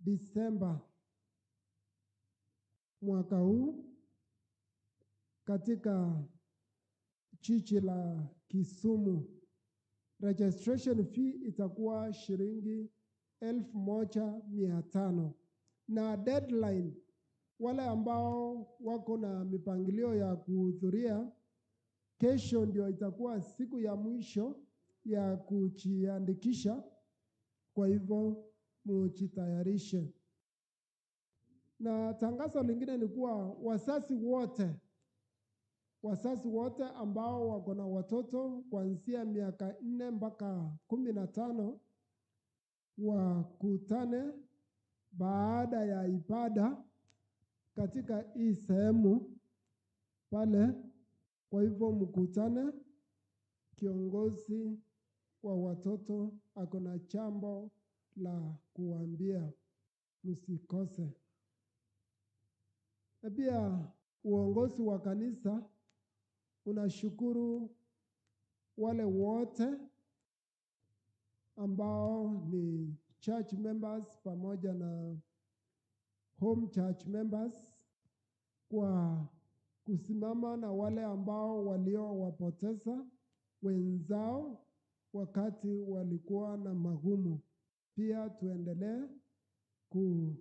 Disemba mwaka huu katika jiji la Kisumu. Registration fee itakuwa shilingi 1,500. Na deadline, wale ambao wako na mipangilio ya kuhudhuria, kesho ndio itakuwa siku ya mwisho ya kujiandikisha. Kwa hivyo mujitayarishe. Na tangazo lingine ni kuwa wazazi wote ambao wako na watoto kuanzia miaka 4 mpaka 15 wakutane baada ya ibada katika hii sehemu pale. Kwa hivyo mkutane, kiongozi wa watoto ako na jambo la kuambia, msikose. Na pia uongozi wa kanisa unashukuru wale wote ambao ni church members pamoja na home church members kwa kusimama na wale ambao waliowapoteza wenzao wakati walikuwa na magumu. Pia tuendelee kufanya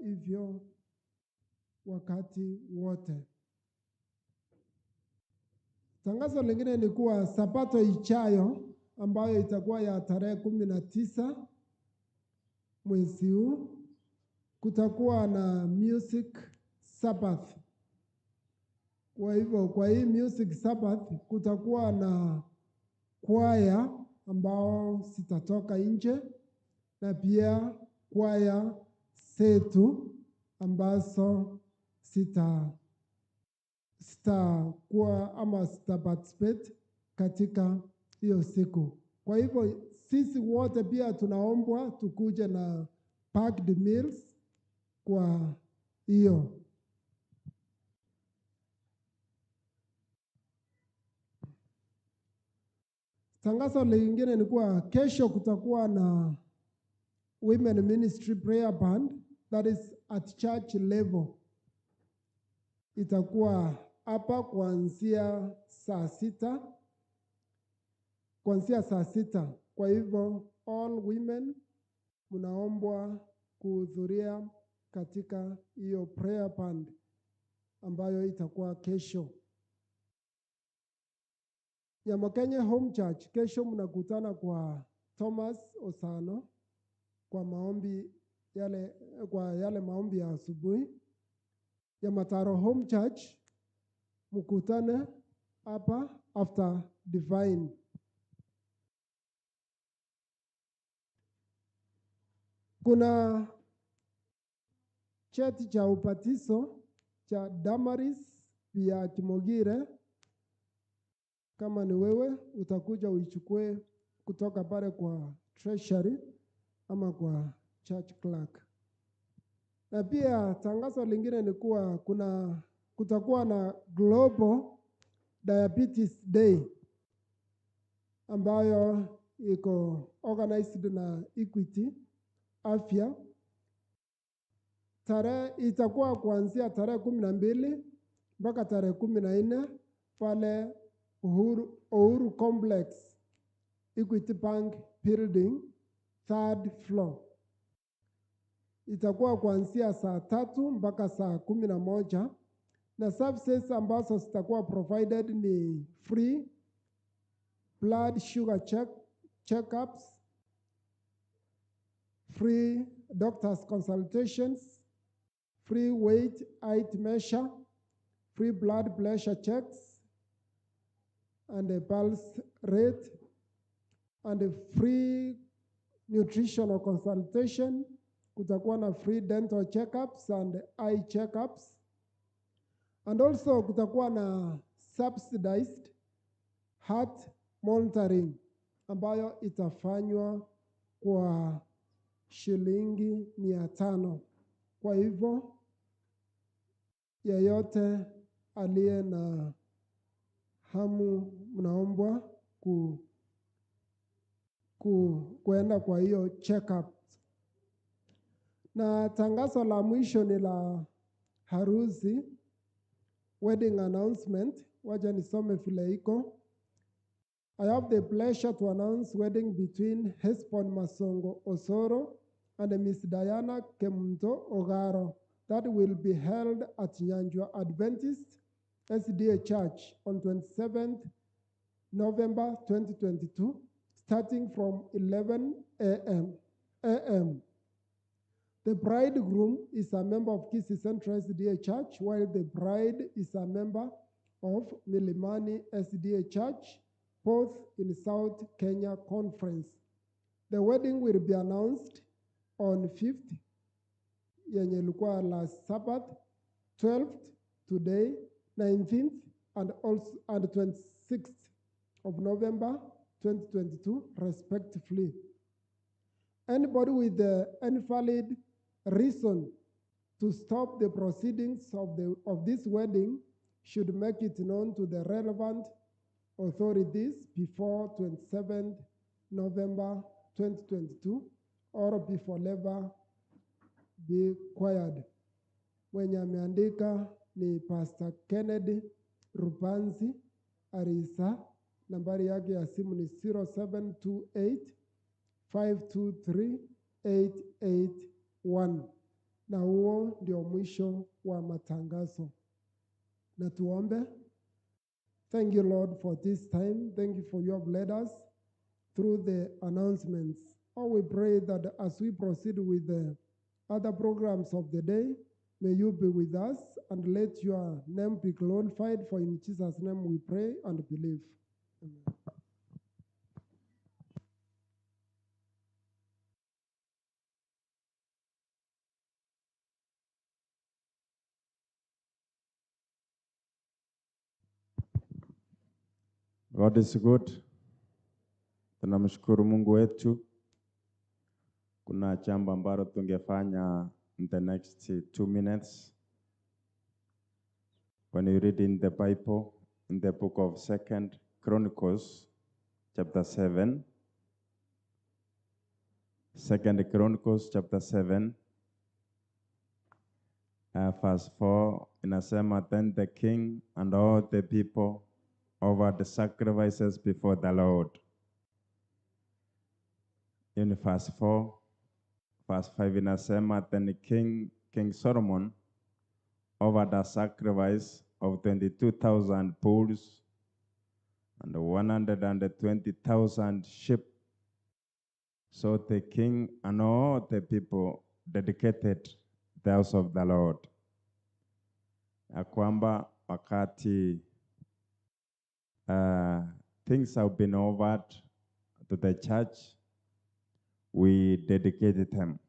hivyo wakati wote. Tangazo lingine ni kuwa Sabato ijayo ambayo itakuwa ya tarehe 19 mwezi huu kutakuwa na music Sabbath. Kwa hivyo kwa hii music Sabbath kutakuwa na kwaya ambao zitatoka nje na pia kwaya zetu ambazo zitakuwa ama zitaparticipate katika hiyo siku. Kwa hivyo sisi wote pia tunaombwa tukuje na packed meals kwa hiyo. Tangazo lingine ni kuwa kesho kutakuwa na women ministry prayer band, that is at church level. Itakuwa hapa kuanzia saa 6. Kwa hivyo all women mnaombwa kuhudhuria katika hiyo prayer band ambayo itakuwa kesho. Nyamakenya Home Church kesho mnakutana kwa Thomas Osano kwa maombi yale maombi ya asubuhi. Ya Mataro Home Church mkutane hapa after divine. Kuna cheti cha upatizo cha Damaris ya Kimogire. Kama ni wewe utakuja uichukue kutoka pale kwa treasury ama kwa church clerk. Na pia tangazo lingine ni kuwa kutakuwa na Global Diabetes Day ambayo iko organized na Equity Afya. Itakuwa kuanzia tarehe 12 mpaka tarehe 14 pale Uhuru Complex, Equity Bank Building, 3rd floor. Itakuwa kuanzia saa 3 mpaka saa 11 na services ambazo zitakuwa provided ni free blood sugar checkups, free doctor's consultations, free weight height measure, free blood pressure checks and a pulse rate, and a free nutritional consultation. Kutakuwa na free dental checkups and eye checkups. And also kutakuwa na subsidized heart monitoring ambayo itafanywa kwa shilingi 500. Kwa hivyo yeyote aliye na hamu mnaombwa kuenda kwa hiyo check-up Na tangazo la mwisho ni la harusi, wedding announcement. Wacha nisome vile iko. I have the pleasure to announce wedding between Hesbon Masongo Osoro and Miss Diana Kemto Ogaro that will be held at Nyanjwa Adventist SDA Church on 27th November 2022, starting from 11 a.m. The bridegroom is a member of Kisii Central SDA Church, while the bride is a member of Milimani SDA Church, both in South Kenya Conference. The wedding will be announced on 5th, yenye ilikuwa last Sabbath, 12th today, 19th, and 26th of November 2022, respectively. Anybody with any valid reason to stop the proceedings of this wedding should make it known to the relevant authorities before 27th November 2022 or before forever be quiet. Mwenye ameandika ni Pastor Kennedy Rupanzi Arisa. Nambari yake ya simu ni 0728 523 881. Na huo ndio mwisho wa matangazo. Na tuombe. Thank you, Lord, for this time. Thank you for you have led us through the announcements. Oh, we pray that as we proceed with the other programs of the day, may you be with us and let your name be glorified. For in Jesus' name we pray and believe. Amen. God is good. Tunamshukuru Mungu wetu. Kuna jambo ambalo tungefanya in the next 2 minutes. When you read in the Bible, in the book of 2 Chronicles, chapter 7, 2 Chronicles, chapter 7, verse 4, inasema, then the king and all the people offered the sacrifices before the Lord. In verse 4, verse 5 inasema, then King Solomon offered a sacrifice of 22,000 bulls and 120,000 sheep. So the king and all the people dedicated the house of the Lord. Ya kwamba wakati things have been offered to the church, we dedicated them.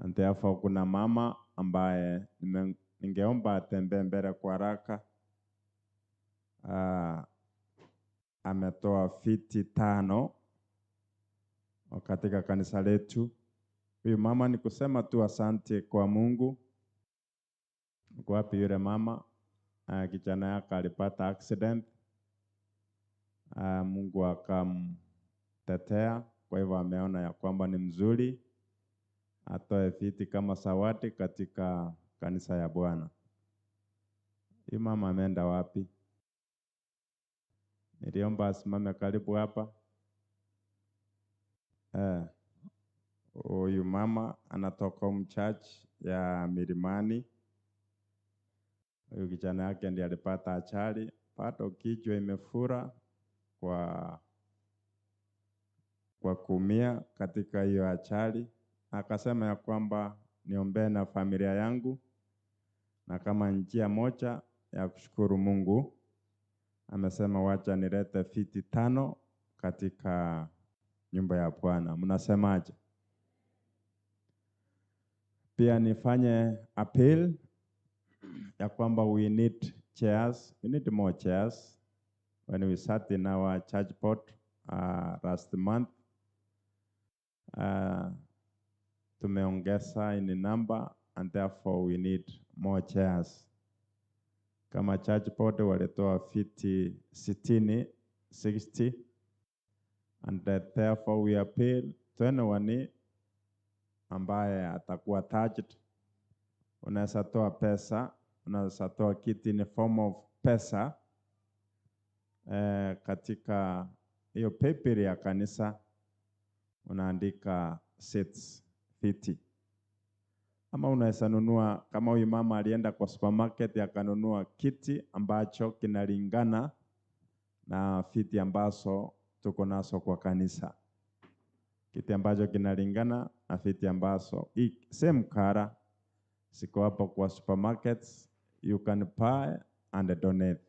And therefore kuna mama ambaye ningeomba atembee mbele kwa haraka. Ametoa fiti 5 katika kanisa letu. Huyu mama ni kusema tu asante kwa Mungu. Kwa wapi yule mama? Kijana yake alipata accident. Mungu akamtetea, kwa hivyo ameona ya kwamba ni mzuri atoe fiti kama zawadi katika kanisa ya Bwana. Huyu mama ameenda wapi? Niliomba asimame karibu hapa. Huyu mama anatoka church ya Milimani. Huyu kijana yake ndiye alipata ajali, pato kichwa imefura kwa kuumia katika hiyo ajali. Akasema ya kwamba niombee na familia yangu, na kama njia moja ya kushukuru Mungu, amesema wacha nilete fiti 5 katika nyumba ya Bwana. Mnasemaje? Pia nifanye appeal ya kwamba we need chairs. We need more chairs. When we sat in our church board last month, tumeongeza in number and therefore we need more chairs. Kama church board walitoa fiti 60 and therefore we appeal to anyone ambaye atakuwa touched. Unaweza toa pesa, unaweza toa kiti in form of pesa katika hiyo paper ya kanisa unaandika seats 50. Ama unaweza nunua, kama huyu mama alienda kwa supermarket akanunua kiti ambacho kinalingana na viti ambazo tuko nazo kwa kanisa. Kiti ambacho kinalingana na viti ambazo same color siko hapo kwa supermarkets, you can buy and donate.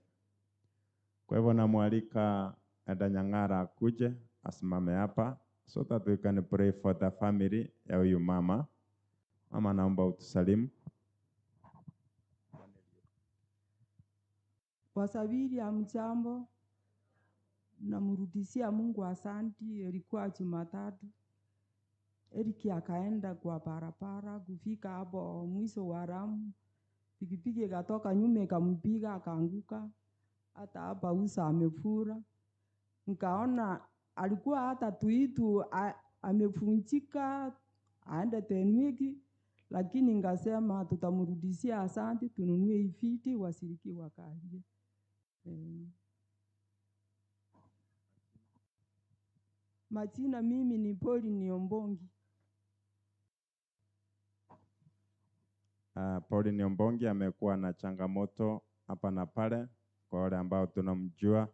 Kwa hivyo namwalika Dada Nyang'ara akuje asimame hapa so that we can pray for the family ya huyu mama. Mama, naomba utusalimu. Wasabiri ya mchambo, namrudishia Mungu asanti. Ilikuwa Jumatatu, Eriki akaenda kwa barabara, kufika hapo mwisho wa Ramu, pikipiki ikatoka nyuma ikampiga akaanguka, hata hapa uso amefura. Nikaona alikuwa hata tuitu amevunjika aende tenwiki, lakini ngasema tutamrudishia asante, tununue viti washiriki wakalie. Majina mimi ni Pr Ondari. Pr Ondari amekuwa na changamoto hapa na pale kwa wale ambao tunamjua.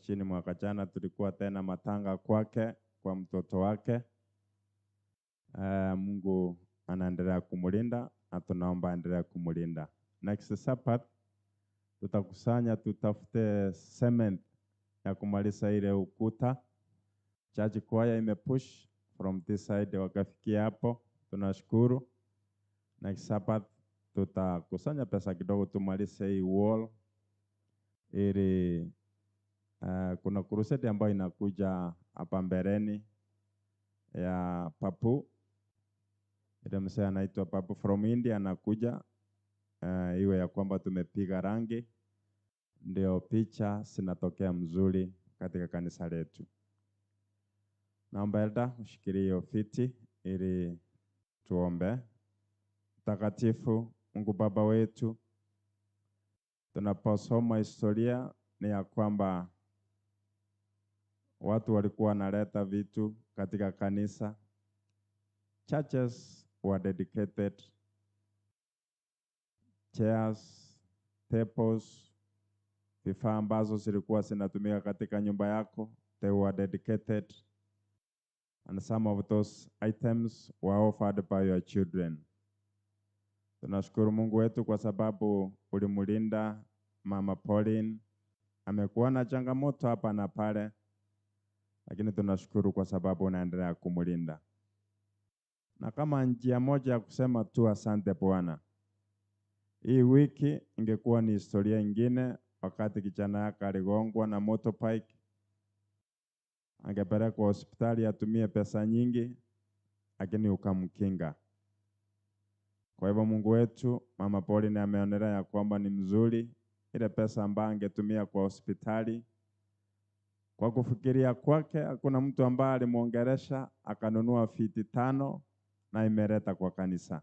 Chini mwaka jana tulikuwa tena matanga kwake kwa mtoto wake. Mungu anaendelea kumulinda na tunaomba aendelee kumulinda. Next Sabbath tutakusanya tutafute cement ya kumaliza ile ukuta. Church choir imepush from this side wakafikia hapo. Tunashukuru. Next Sabbath tutakusanya pesa kidogo tumalize hii wall ili kuna crusade ambayo inakuja hapa mbeleni ya Papu. Ile msee anaitwa Papu from India anakuja. Iwe ya kwamba tumepiga rangi ndio picha zinatokea mzuri katika kanisa letu. Naomba Elda ushikilie hiyo viti ili tuombe. Mtakatifu Mungu Baba wetu, tunaposoma historia ni ya kwamba watu walikuwa wanaleta vitu katika kanisa. Churches were dedicated, chairs, tables, vifaa ambazo zilikuwa zinatumika katika nyumba yako, they were dedicated, and some of those items were offered by your children. Tunashukuru Mungu wetu kwa sababu ulimulinda Mama Pauline. Amekuwa na changamoto hapa na pale, lakini tunashukuru kwa sababu unaendelea kumulinda. Na kama njia moja ya kusema tu asante Bwana. Hii wiki ingekuwa ni historia ingine, wakati kijana yake aligongwa na motorbike. Angepelekwa hospitali atumie pesa nyingi, lakini ukamkinga. Kwa hivyo Mungu wetu, Mama Pauline ameonelea ya kwamba ni mzuri ile pesa ambayo angetumia kwa hospitali. Kwa kufikiria kwake, hakuna mtu ambaye alimuongelesha akanunua viti 5 na imeleta kwa kanisa.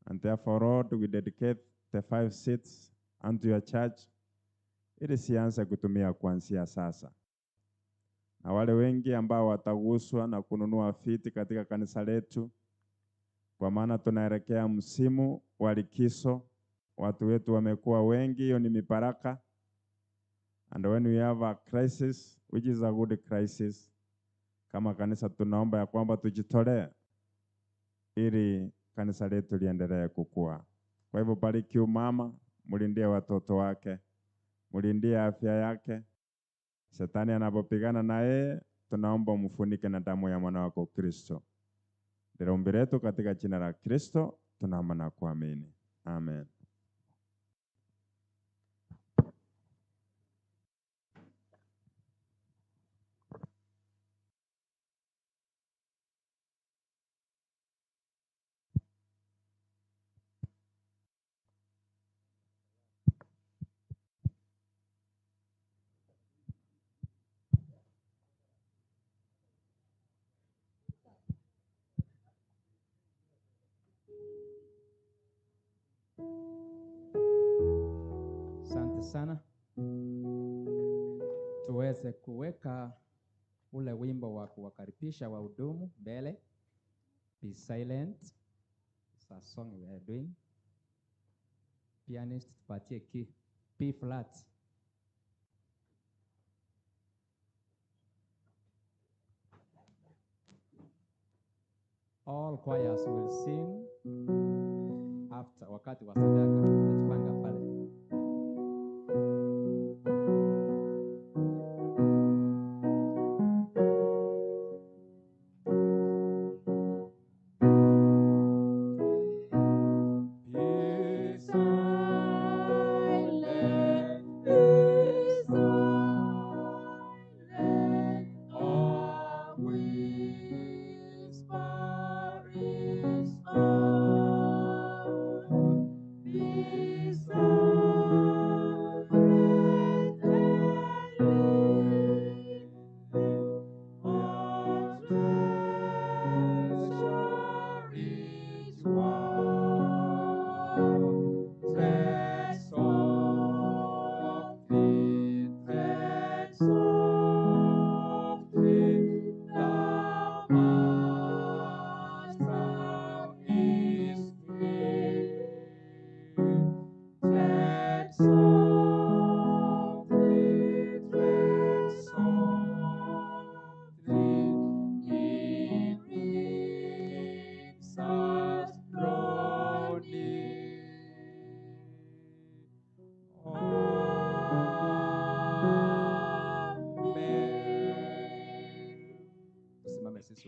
And therefore, Lord, we dedicate the 5 seats unto your church ili sianze kutumia kuanzia sasa. Na wale wengi ambao wataguswa na kununua viti katika kanisa letu, kwa maana tunaelekea msimu wa likizo, watu wetu wamekuwa wengi, hiyo ni mibaraka. And when we have a crisis, which is a good crisis, kama kanisa tunaomba ya kwamba tujitolee ili kanisa letu liendelee kukua. Kwa hivyo bariki mama, mulindie watoto wake, mulindie afya yake. Shetani anapopigana na yeye, tunaomba mfunike na damu ya mwana wako Kristo. Ndilo ombi letu katika jina la Kristo tunaomba na kuamini. Amen. sana. Tuweze kuweka ule wimbo wa kuwakaribisha wahudumu mbele. Be silent. It's a song we are doing. Pianist, tupatie key. B flat. All choirs will sing after wakati wa sadaka. Tajipanga pale.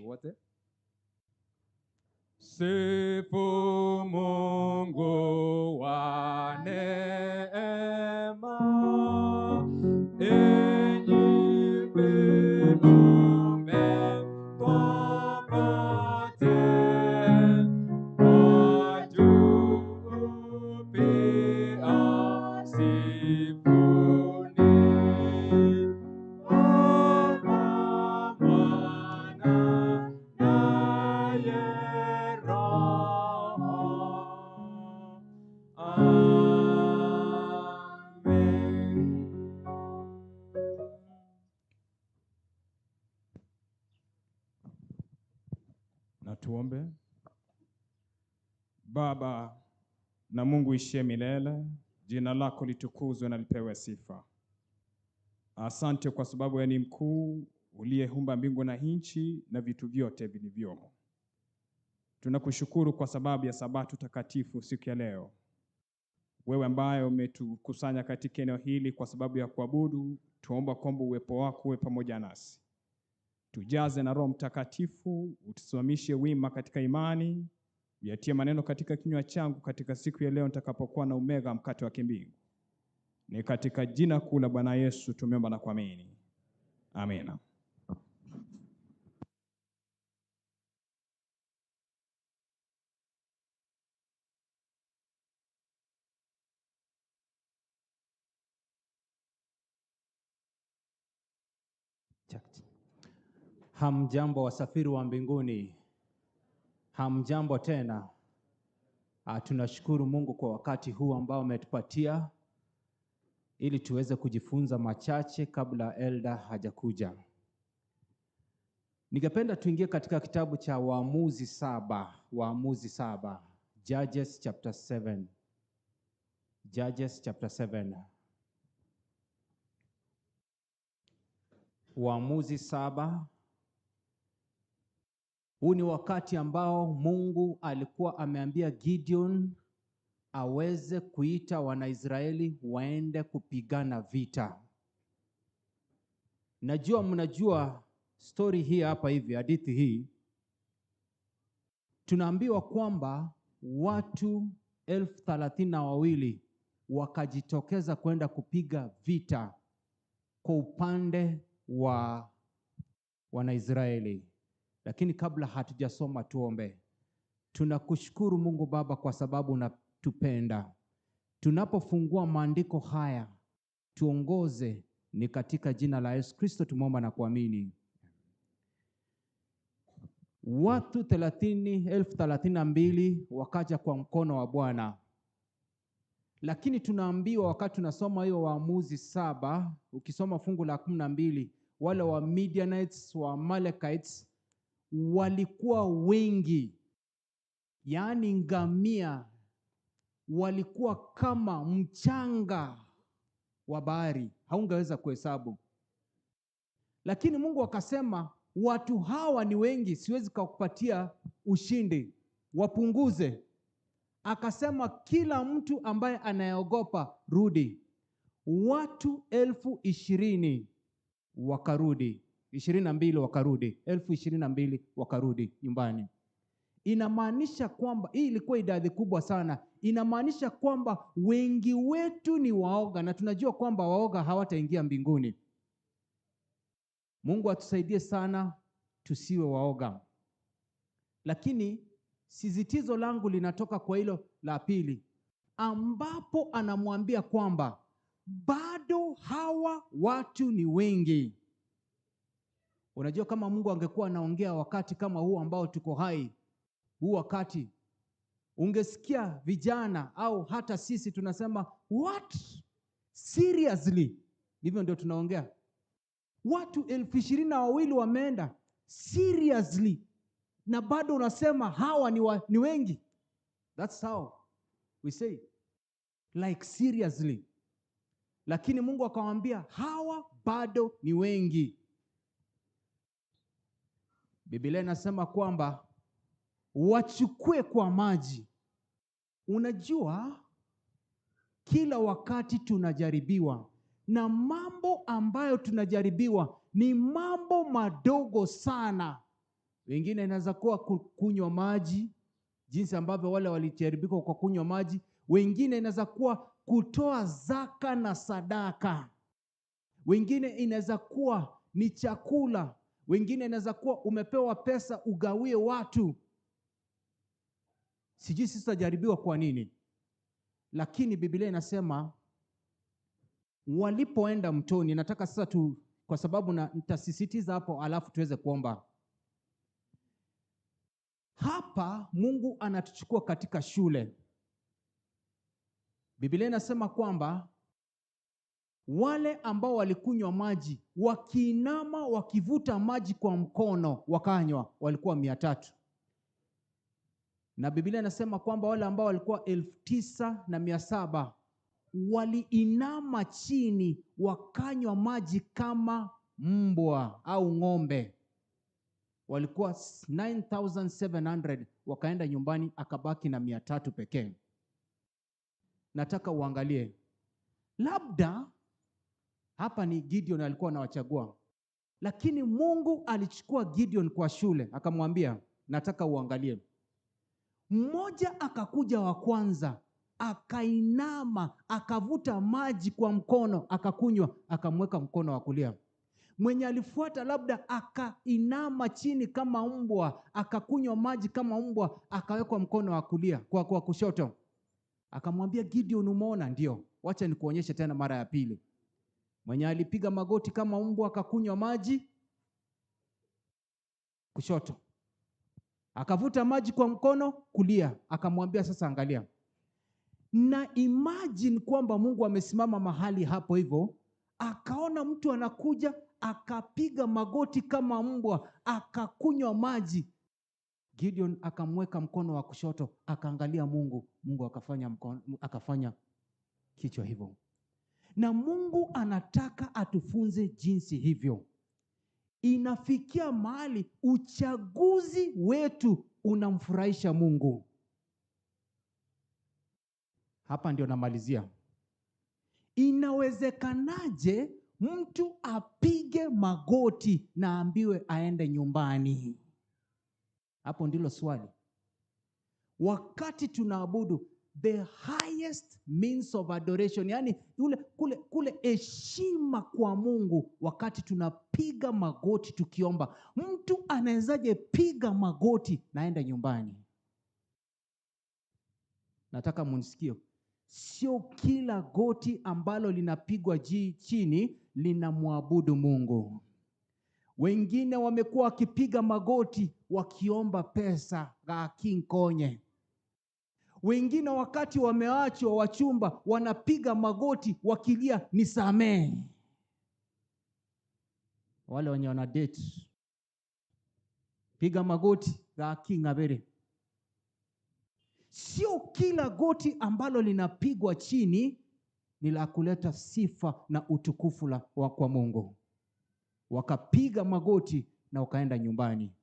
Wote. Sifu Mungu wa neema, enyi viumbe popote, wajuu pia sifuni. Na tuombe. Baba na Mungu ishie milele, jina lako litukuzwe na lipewe sifa. Asante kwa sababu wewe ni mkuu, uliyeumba mbingu na nchi na vitu vyote vilivyomo. Tunakushukuru kwa sababu ya sabato takatifu siku ya leo. Wewe ambaye umetukusanya katika eneo hili kwa sababu ya kuabudu, tuomba kwamba uwepo wako uwe pamoja nasi. Tujaze na Roho Mtakatifu, utusimamishe wima katika imani, uyatie maneno katika kinywa changu katika siku ya leo nitakapokuwa na umega mkate wa kimbingu. Ni katika jina kuu la Bwana Yesu tumeomba na kuamini. Amina. Hamjambo wasafiri wa mbinguni. Hamjambo tena. Tunashukuru Mungu kwa wakati huu ambao umetupatia ili tuweze kujifunza machache kabla elder hajakuja. Ningependa tuingie katika kitabu cha Waamuzi 7, Waamuzi 7, Judges chapter 7. Judges chapter 7. Waamuzi 7. Huu ni wakati ambao Mungu alikuwa ameambia Gideon aweze kuita Wanaisraeli waende kupigana vita. Najua mnajua story hii hapa hivi, hadithi hii. Tunaambiwa kwamba watu 32,000 wakajitokeza kwenda kupiga vita kwa upande wa Wanaisraeli. Lakini kabla hatujasoma tuombe. Tunakushukuru Mungu Baba kwa sababu unatupenda. Tunapofungua maandiko haya, tuongoze, ni katika jina la Yesu Kristo tumeomba na kuamini. Watu 32,000 wakaja kwa mkono wa Bwana. Lakini tunaambiwa wakati tunasoma hiyo Waamuzi 7, ukisoma fungu la 12, wale wa Midianites, wa Amalekites walikuwa wengi, yaani ngamia walikuwa kama mchanga wa bahari, haungeweza kuhesabu. Lakini Mungu akasema, watu hawa ni wengi, siwezi kukupatia ushindi, wapunguze. Akasema kila mtu ambaye anayeogopa rudi. Watu 20,000 wakarudi, 22 wakarudi, 22,000 wakarudi nyumbani. Inamaanisha kwamba hii ilikuwa idadi kubwa sana. Inamaanisha kwamba wengi wetu ni waoga, na tunajua kwamba waoga hawataingia mbinguni. Mungu atusaidie sana tusiwe waoga. Lakini sisitizo langu linatoka kwa hilo la pili, ambapo anamwambia kwamba bado hawa watu ni wengi. Unajua, kama Mungu angekuwa anaongea wakati kama huu ambao tuko hai, huu wakati, ungesikia vijana au hata sisi tunasema, what? Seriously? Hivyo ndio tunaongea. Watu 22,000 wameenda. Seriously? Na bado unasema hawa ni wengi. That's how we say, like seriously. Lakini Mungu akamwambia hawa bado ni wengi. Biblia inasema kwamba wachukue kwa maji. Unajua, kila wakati tunajaribiwa, na mambo ambayo tunajaribiwa ni mambo madogo sana. Wengine inaweza kuwa kunywa maji, jinsi ambavyo wale walijaribika kwa kunywa maji. Wengine inaweza kuwa kutoa zaka na sadaka. Wengine inaweza kuwa ni chakula. Wengine inaweza kuwa umepewa pesa ugawie watu. Sijui sisi tutajaribiwa kwa nini. Lakini Biblia inasema walipoenda mtoni, nataka sasa kwa sababu nitasisitiza hapo alafu tuweze kuomba. Hapa Mungu anatuchukua katika shule. Biblia inasema kwamba wale ambao walikunywa maji, wakiinama wakivuta maji kwa mkono wakanywa, walikuwa 300. Na Biblia inasema kwamba wale ambao walikuwa 9,700 waliinama chini wakanywa maji kama mbwa au ng'ombe. Walikuwa 9,700 wakaenda nyumbani, akabaki na 300 pekee. Nataka uangalie, labda hapa ni Gideon alikuwa anawachagua, lakini Mungu alichukua Gideon kwa shule, akamwambia nataka uangalie. Mmoja akakuja wa kwanza, akainama, akavuta maji kwa mkono, akakunywa, akamweka mkono wa kulia. Mwenye alifuata labda akainama chini kama mbwa, akakunywa maji kama mbwa, akawekwa mkono wa kulia, kwa kushoto. Akamwambia Gideon, umeona? Ndio, wacha nikuonyeshe tena mara ya pili. Mwenye alipiga magoti kama mbwa akakunywa maji kushoto, akavuta maji kwa mkono kulia, akamwambia sasa angalia. Na imagine kwamba Mungu amesimama mahali hapo hivyo, akaona mtu anakuja, akapiga magoti kama mbwa, akakunywa maji. Gideon akamweka mkono wa kushoto, akaangalia Mungu. Mungu akafanya kichwa hivyo. Na Mungu anataka atufunze jinsi hivyo. Inafikia mahali uchaguzi wetu unamfurahisha Mungu. Hapa ndio namalizia. Inawezekanaje mtu apige magoti na ambiwe aende nyumbani? Hapo ndilo swali. Wakati tunaabudu, the highest means of adoration, yani kule heshima kwa Mungu, wakati tunapiga magoti tukiomba, mtu anawezaje piga magoti naenda nyumbani? Nataka munisikie, sio kila goti ambalo linapigwa chini linamwabudu Mungu. Wengine wamekuwa wakipiga magoti wakiomba pesa ga kinkonye. Wengine wakati wameachwa wachumba wanapiga magoti wakilia nisamee. Wale wenye wana date, piga magoti ga kinga bere. Sio kila goti ambalo linapigwa chini ni la kuleta sifa na utukufu kwa Mungu. Wakapiga magoti na wakaenda nyumbani.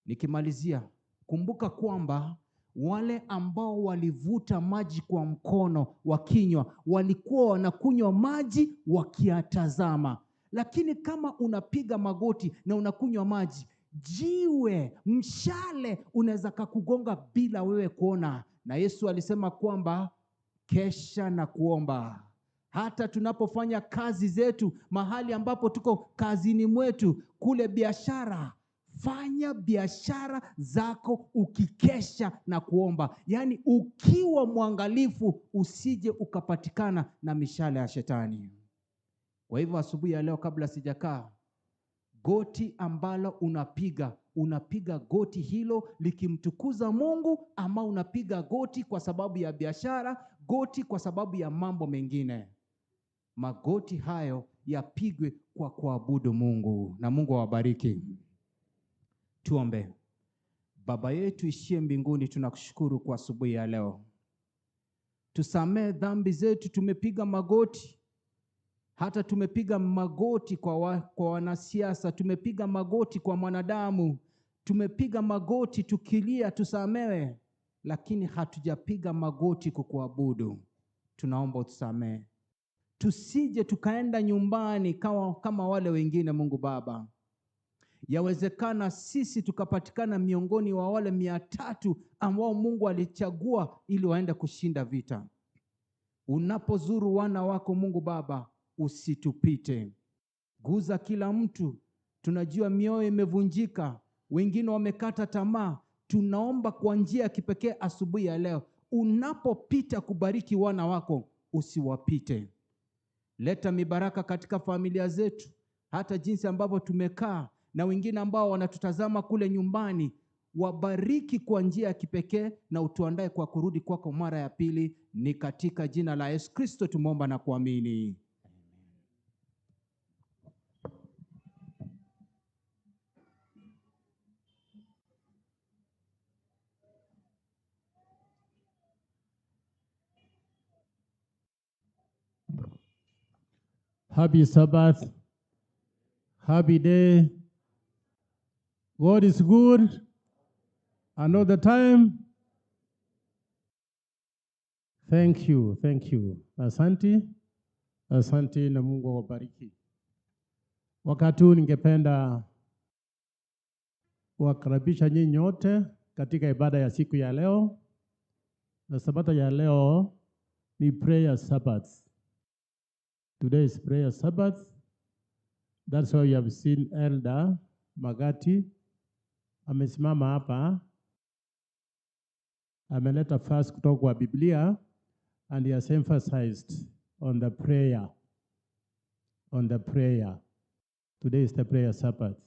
Nikimalizia, kumbuka kwamba wale ambao walivuta maji kwa mkono wakinywa walikuwa wanakunywa maji wakiyatazama. Lakini kama unapiga magoti na unakunywa maji, jiwe, mshale unaweza kukugonga bila wewe kuona. Na Yesu alisema kwamba kesha na kuomba. Hata tunapofanya kazi zetu, mahali ambapo tuko kazini mwetu, kule biashara, fanya biashara zako ukikesha na kuomba. Yaani ukiwa mwangalifu usije ukapatikana na mishale ya shetani. Kwa hivyo asubuhi ya leo kabla sijakaa, goti ambalo unapiga goti hilo likimtukuza Mungu, ama unapiga goti kwa sababu ya biashara, goti kwa sababu ya mambo mengine. Magoti hayo yapigwe kwa kuabudu Mungu, na Mungu awabariki. Tuombe. Baba yetu ishie mbinguni, tunakushukuru kwa asubuhi ya leo. Tusamee dhambi zetu, tumepiga magoti. Hata tumepiga magoti kwa wanasiasa, tumepiga magoti kwa mwanadamu, tumepiga magoti tukilia tusamewe, lakini hatujapiga magoti kukuabudu. Tunaomba utusamee. Tusije tukaenda nyumbani kama wale wengine. Mungu Baba, yawezekana sisi tukapatikana miongoni wa wale 300 ambao Mungu alichagua ili waende kushinda vita. Unapozuru wana wako Mungu Baba, usitupite. Guza kila mtu. Tunajua mioyo imevunjika, wengine wamekata tamaa. Tunaomba kwa njia ya kipekee asubuhi ya leo, unapopita kubariki wana wako, usiwapite. Leta mibaraka katika familia zetu, hata jinsi ambavyo tumekaa, na wengine ambao wanatutazama kule nyumbani, wabariki kwa njia ya kipekee na utuandae kwa kurudi kwako mara ya pili. Ni katika jina la Yesu Kristo tumeomba na kuamini. Happy Sabbath. Happy day. God is good. And all the time. Thank you. Thank you. Asante. Asante na Mungu awabariki. Wakati huu ningependa kuwakaribisha nyinyi nyote katika ibada ya siku ya leo. Na Sabato ya leo ni prayer Sabbath. Today is prayer Sabbath. That's why you have seen Elder Magati amesimama hapa, ameleta first kutoka kwa Biblia, and he has emphasized on the prayer. On the prayer. Today is the prayer Sabbath.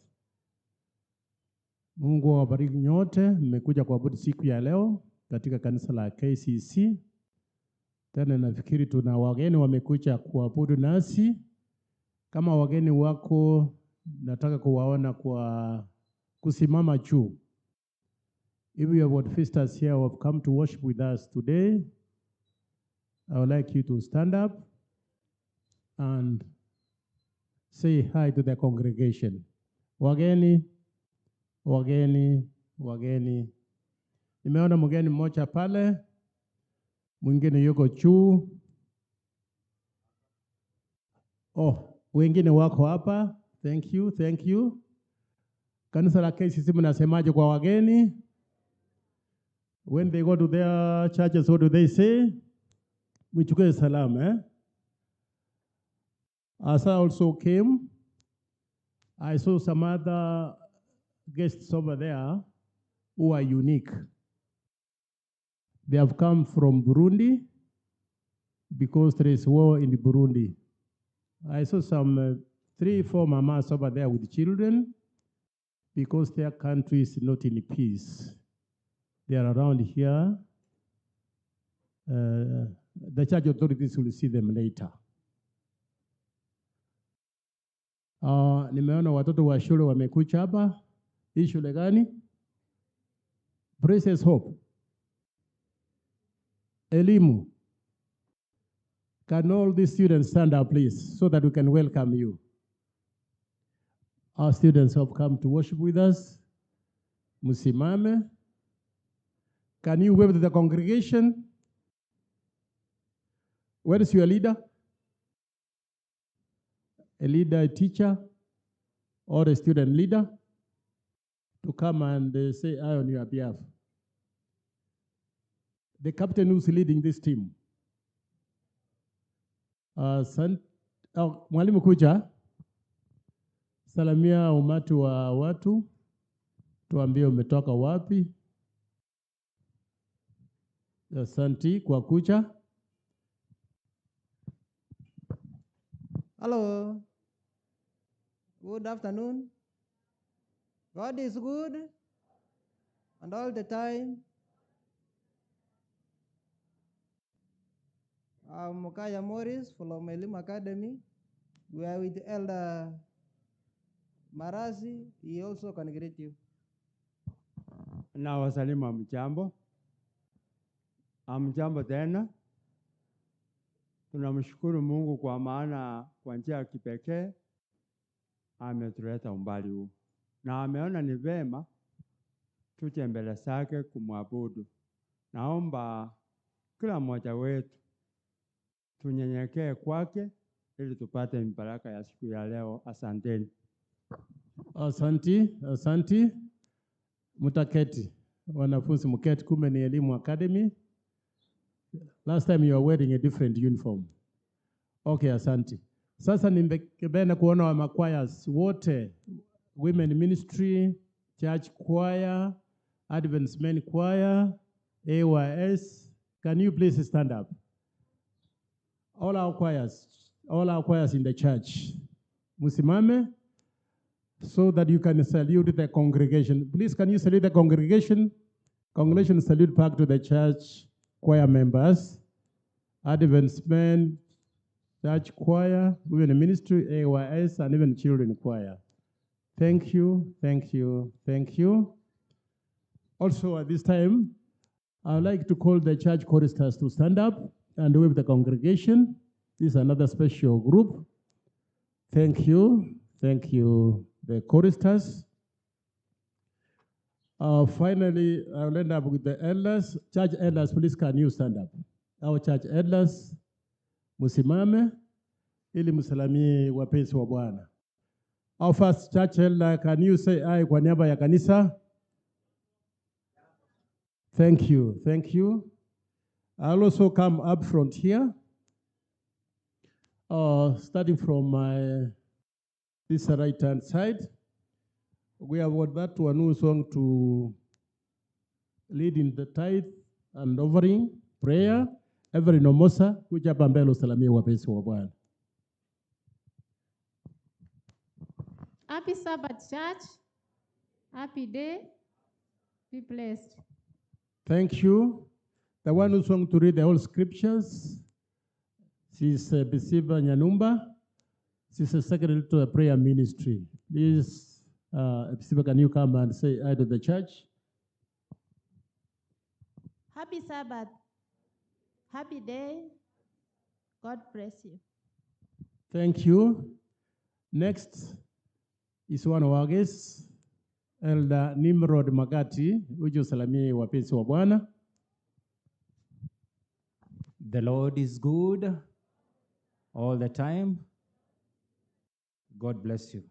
Mungu awabariki nyote, mmekuja kuabudu siku ya leo katika kanisa la KCC. Tena nafikiri tuna wageni wamekuja kuabudu nasi. Kama wageni wako, nataka kuwaona kwa kusimama juu. If you have visitors here who have come to worship with us today, I would like you to stand up and say hi to the congregation. Wageni, wageni, wageni. Nimeona mgeni mmoja pale, mwingine yuko juu. Oh, wengine wako hapa. Thank you, thank you. Kanisa la KCC mnasemaje kwa wageni? When they go to their churches, what do they say? Mchukue salamu, eh? As I also came, I saw some other guests over there who are unique. They have come from Burundi because there is war in Burundi. I saw some 3-4 mamas over there with children because their country is not in peace. They are around here The church authorities will see them later. Nimeona watoto wa shule wamekuja hapa. Hii shule gani? Precious Hope. Elimu. Can all these students stand up, please, so that we can welcome you? Our students have come to worship with us. Musimame. Can you wave to the congregation? Where is your leader? A leader, a teacher, or a student leader to come and say I on your behalf. The captain who's leading this team. Mwalimu kuja, salamia umati wa watu, tuambie umetoka wapi. Asante kwa kuja. Hello. Good afternoon. God is good and all the time. I'm Mukaya Morris from Elim Academy. We are with Elder Marasi. He also can greet you. Na wasalimu amjambo. Amjambo tena. Tunamshukuru Mungu kwa maana kwa njia ya kipekee ametuleta umbali huu. Na ameona ni vema tuje mbele zake kumwabudu. Naomba kila mmoja wetu tunyenyekee kwake ili tupate baraka ya siku ya leo. Asanteni. Asante. Mutaketi. Wanafunzi mketi, kumbe ni Elimu Academy. Last time you were wearing a different uniform. Okay, asante. Sasa ningependa kuona wa makwayas wote, women ministry, church choir, Adventist men choir, AYS. Can you please stand up? All our choirs in the church. Musimame, so that you can salute the congregation. Please, can you salute the congregation? Congregation salute back to the church choir members, Adventist men, church choir, women ministry, AYS, and even children choir. Thank you. Also at this time, I would like to call the church choristers to stand up and wave the congregation. This is another special group. Thank you, the choristers. Finally, I'll end up with the elders. Church elders, please can you stand up? Our church elders, musimame, ili musalamie wapenzi wa Bwana. Our first church elder, can you say aye kwa niaba ya kanisa? Thank you. I'll also come up front here, starting from this right-hand side. We have got that one who's going to lead in the tithe and offering, prayer. Every nomosa, kuja pambelo salamia wapenzi wa Bwana. Happy Sabbath, church. Happy day. Be blessed. Thank you. The one who's going to read the whole scriptures, she's Bisiba Nyanumba. She's a secretary to the prayer ministry. Please, Bisiba, can you come and say hi to the church? Happy Sabbath. Happy day. God bless you. Thank you. Next is one of our guests, Elder Nimrod Magati, ujo salamie wapenzi wa Bwana. The Lord is good all the time. God bless you.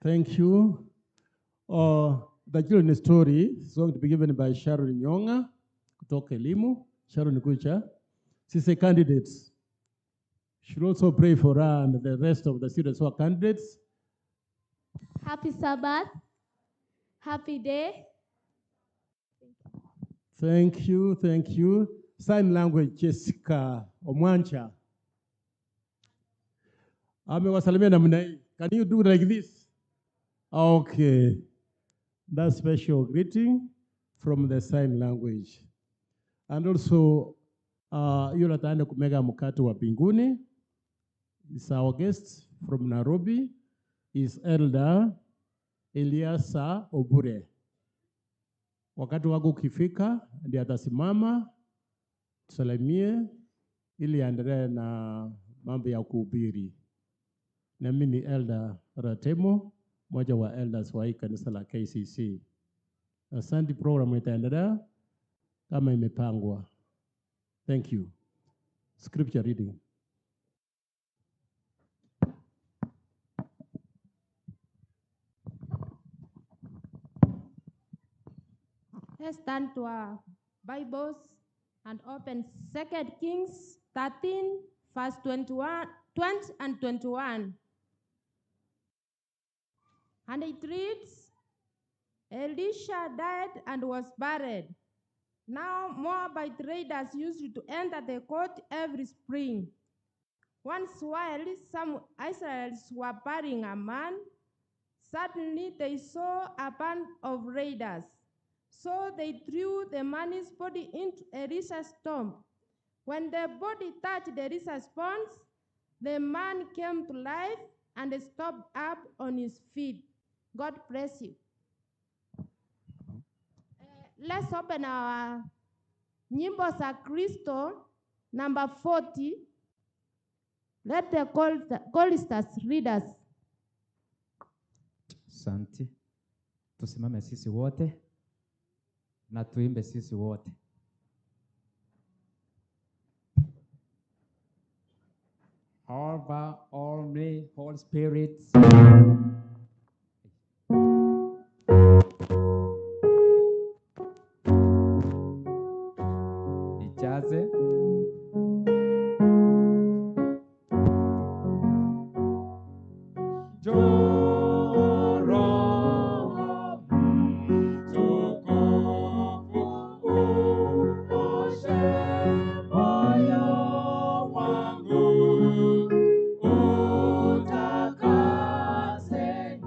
Thank you. The children's story is going to be given by Sharon Nyonga, kutoka Elimu. Sharon Kucha. She's a candidate. Should also pray for her and the rest of the students who are candidates. Happy Sabbath. Happy day. Thank you. Sign language, Jessica Omwancha. Amewasalimia namna hii. Can you do like this? Okay. That's special greeting from the sign language. And also, Yule ataenda kumega mkate wa mbinguni is our guest from Nairobi, is Elder Elisha Obure. Wakati wako ukifika, ndiye atasimama tusalimie ili aendelee na mambo ya kuhubiri. Na mimi ni Elder Ratemo, mmoja wa elders wa kanisa la KCC. Asante, program itaendelea kama imepangwa. Thank you. Scripture reading. Let's turn to our Bibles and open 2 Kings 13, verse 20 and 21. And it reads, Elisha died and was buried. Now Moabite raiders used to enter the court every spring. Once while some Israelites were burying a man, suddenly they saw a band of raiders. So they threw the man's body into Elisha's tomb. When the body touched Elisha's bones, the man came to life and stood up on his feet. God bless you. Let's open our Nyimbo za Kristo, number 40. Let the choristers read us. Asante. Tusimame sisi wote na tuimbe sisi wote. All me, Holy Spirit. Nijaze. Utakase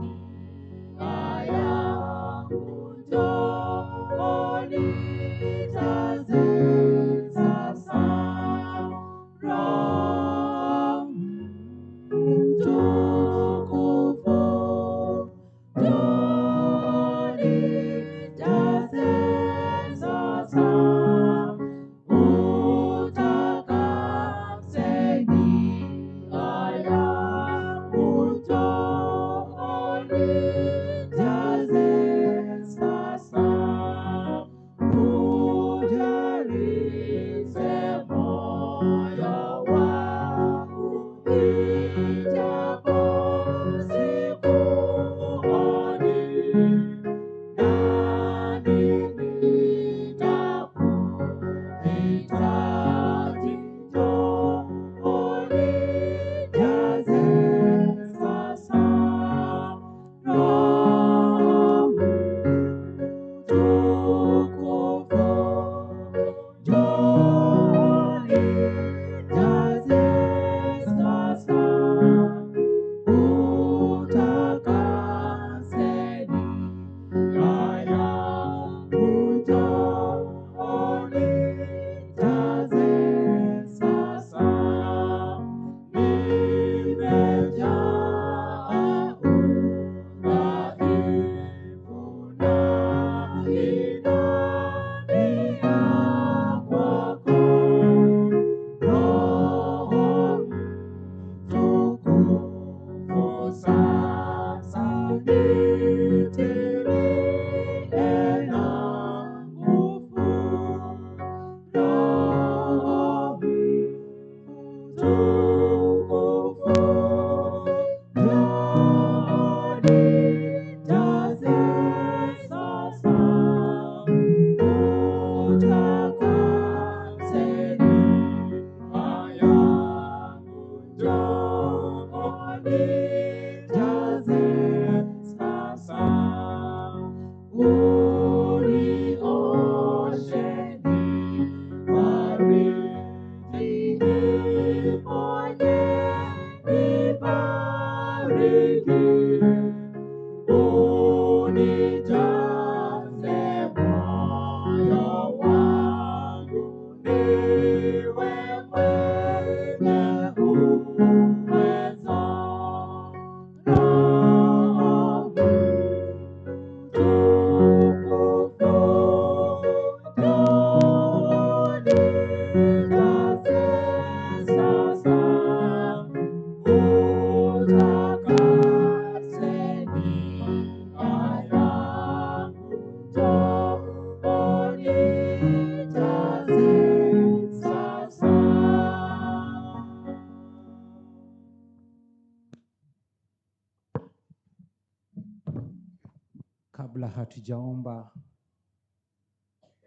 hatujaomba,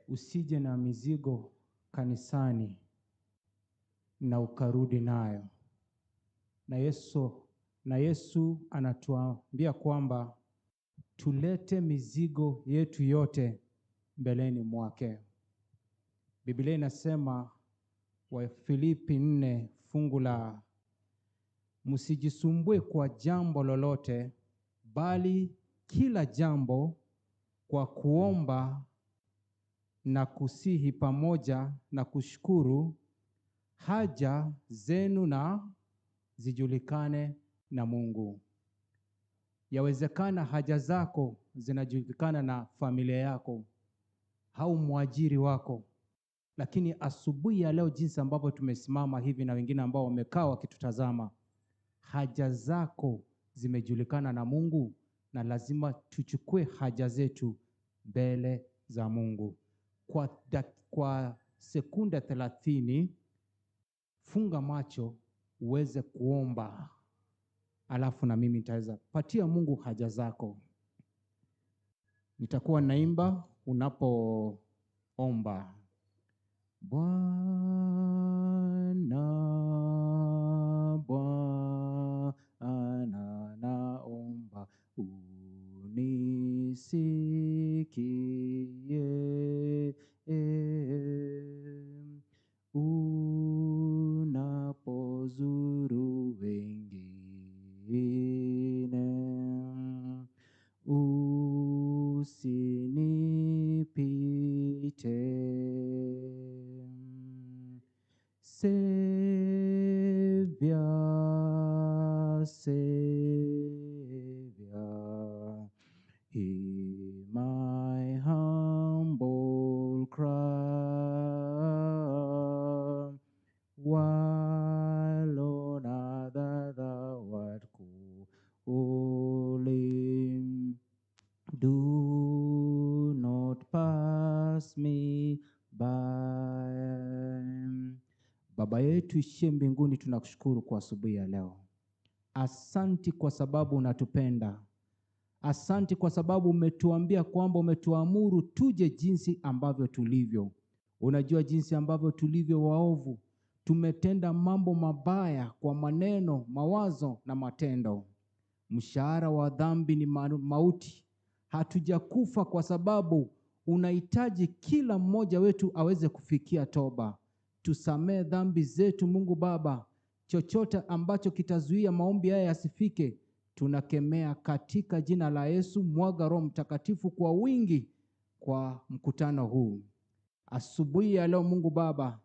usije na mizigo kanisani na ukarudi nayo. Na Yesu anatuambia kwamba tulete mizigo yetu yote mbeleni mwake. Biblia inasema Wafilipi 4 fungu la, msijisumbue kwa jambo lolote, bali kila jambo kwa kuomba na kusihi pamoja na kushukuru, haja zenu na zijulikane na Mungu. Yawezekana haja zako zinajulikana na familia yako au mwajiri wako, lakini asubuhi ya leo jinsi ambavyo tumesimama hivi na wengine ambao wamekaa wakitutazama, haja zako zimejulikana na Mungu, na lazima tuchukue haja zetu mbele za Mungu. Kwa sekunde 30 funga macho uweze kuomba, alafu na mimi nitaweza patia Mungu haja zako. Nitakuwa naimba unapoomba. Bwana naomba unisikie, unapozuru wengine, usinipite. Savior, Savior, hear my humble cry, while on other thou art calling. Do not pass me by. Baba yetu ishie mbinguni, tunakushukuru kwa asubuhi ya leo. Asanti kwa sababu unatupenda. Asanti kwa sababu umetuambia kwamba umetuamuru tuje jinsi ambavyo tulivyo. Unajua jinsi ambavyo tulivyo waovu. Tumetenda mambo mabaya kwa maneno, mawazo na matendo. Mshahara wa dhambi ni mauti. Hatujakufa kwa sababu unahitaji kila mmoja wetu aweze kufikia toba. Tusamee dhambi zetu Mungu Baba. Chochote ambacho kitazuia maombi haya yasifike, tunakemea katika jina la Yesu. Mwaga Roho Mtakatifu kwa wingi kwa mkutano huu. Asubuhi ya leo Mungu Baba,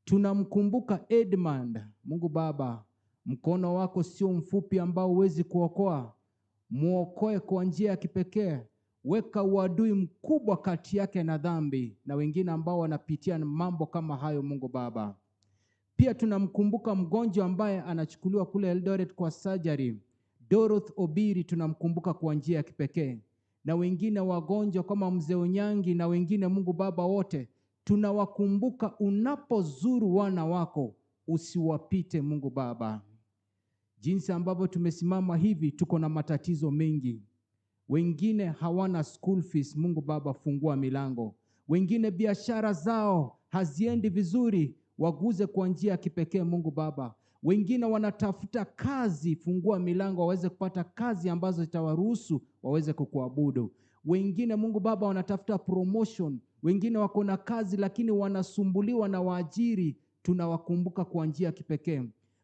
tunamkumbuka Edmund. Mungu Baba, mkono wako sio mfupi ambao huwezi kuokoa. Muokoe kwa njia ya kipekee. Weka uadui mkubwa kati yake na dhambi na wengine ambao wanapitia mambo kama hayo Mungu Baba. Pia tunamkumbuka mgonjwa ambaye anachukuliwa kule Eldoret kwa surgery, Dorothy Obiri, tunamkumbuka kwa njia ya kipekee. Na wengine wagonjwa kama mzee Onyangi na wengine Mungu Baba wote, tunawakumbuka. Unapozuru wana wako, usiwapite Mungu Baba. Jinsi ambavyo tumesimama hivi, tuko na matatizo mengi. Wengine hawana school fees, Mungu Baba, fungua milango. Wengine biashara zao haziendi vizuri, waguze kwa njia ya kipekee Mungu Baba. Wengine wanatafuta kazi, fungua milango waweze kupata kazi ambazo zitawaruhusu waweze kukuabudu. Wengine Mungu Baba wanatafuta promotion, wengine wako na kazi lakini wanasumbuliwa na waajiri, tunawakumbuka kwa njia ya kipekee.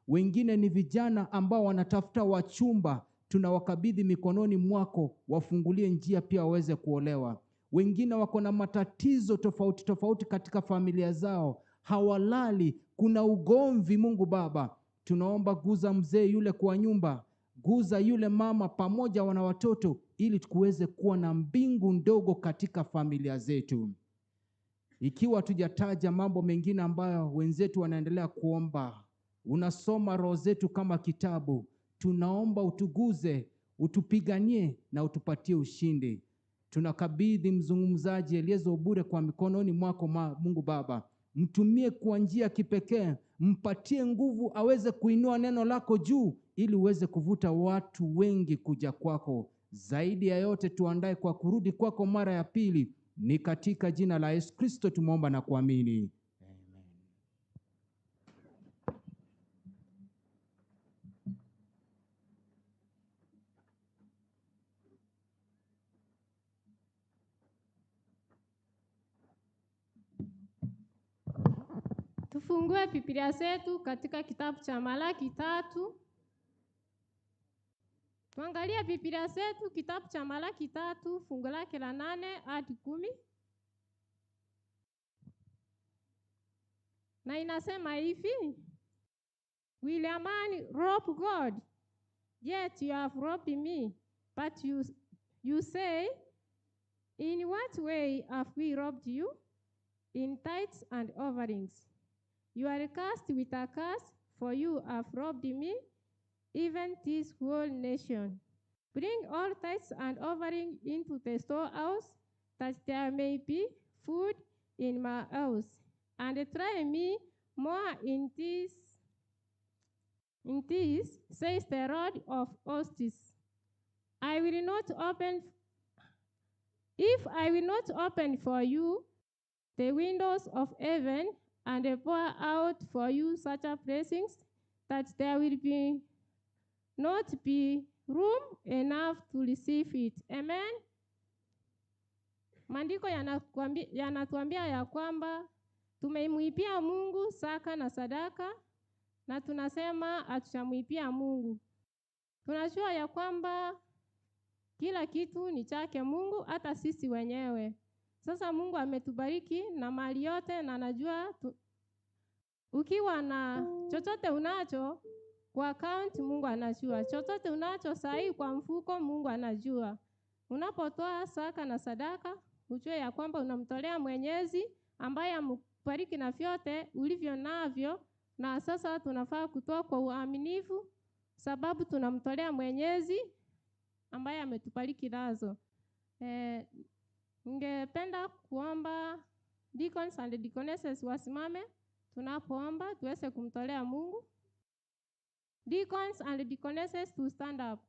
Wengine ni vijana ambao wanatafuta wachumba, tunawakabidhi mikononi mwako, wafungulie njia pia waweze kuolewa. Wengine wako na matatizo tofauti tofauti katika familia zao, hawalali, kuna ugomvi Mungu Baba. Tunaomba guza mzee yule kwa nyumba, guza yule mama pamoja wana watoto, ili tuweze kuwa na mbingu ndogo katika familia zetu. Ikiwa tujataja mambo mengine ambayo wenzetu wanaendelea kuomba, unasoma roho zetu kama kitabu, tunaomba utuguze, utupiganie na utupatie ushindi. Tunakabidhi mzungumzaji Eliezo Obure kwa mikononi mwako Mungu Baba. Mtumie kwa njia kipekee, mpatie nguvu aweze kuinua neno lako juu, ili uweze kuvuta watu wengi kuja kwako Zaidi ya yote tuandae kwa kurudi kwako mara ya pili. Ni katika jina la Yesu Kristo tumeomba na kuamini. Tufungue Biblia zetu katika kitabu cha Malaki 3. Tuangalie Biblia zetu kitabu cha Malaki 3 fungu lake la 8 hadi 10. Na inasema hivi: Will a man rob God? Yet you have robbed me. But you say, in what way have we robbed you? In tithes and offerings. You are cursed with a curse, for you have robbed me, even this whole nation. Bring all tithes and offerings into the storehouse, that there may be food in my house. And try me more in this, says the Lord of hosts. If I will not open for you the windows of heaven, and pour out for you such a blessings, that there will not be room enough to receive it. Amen. Maandiko yanatuambia ya kwamba tumemwipia Mungu zaka na sadaka, na tunasema hatutamwipia Mungu. Tunajua ya kwamba kila kitu ni chake Mungu, hata sisi wenyewe. Sasa Mungu ametubariki na mali yote, na najua ukiwa na chochote unacho kwa account, Mungu anajua. Chochote unacho sahi kwa mfuko, Mungu anajua. Unapotoa zaka na sadaka, ujue ya kwamba unamtolea Mwenyezi ambaye amekubariki na vyote ulivyo navyo, na sasa tunafaa kutoa kwa uaminifu, sababu tunamtolea Mwenyezi ambaye ametubariki nazo. Ningependa kuomba deacons and deaconesses wasimame tunapoomba tuweze kumtolea Mungu. Deacons and deaconesses to stand up.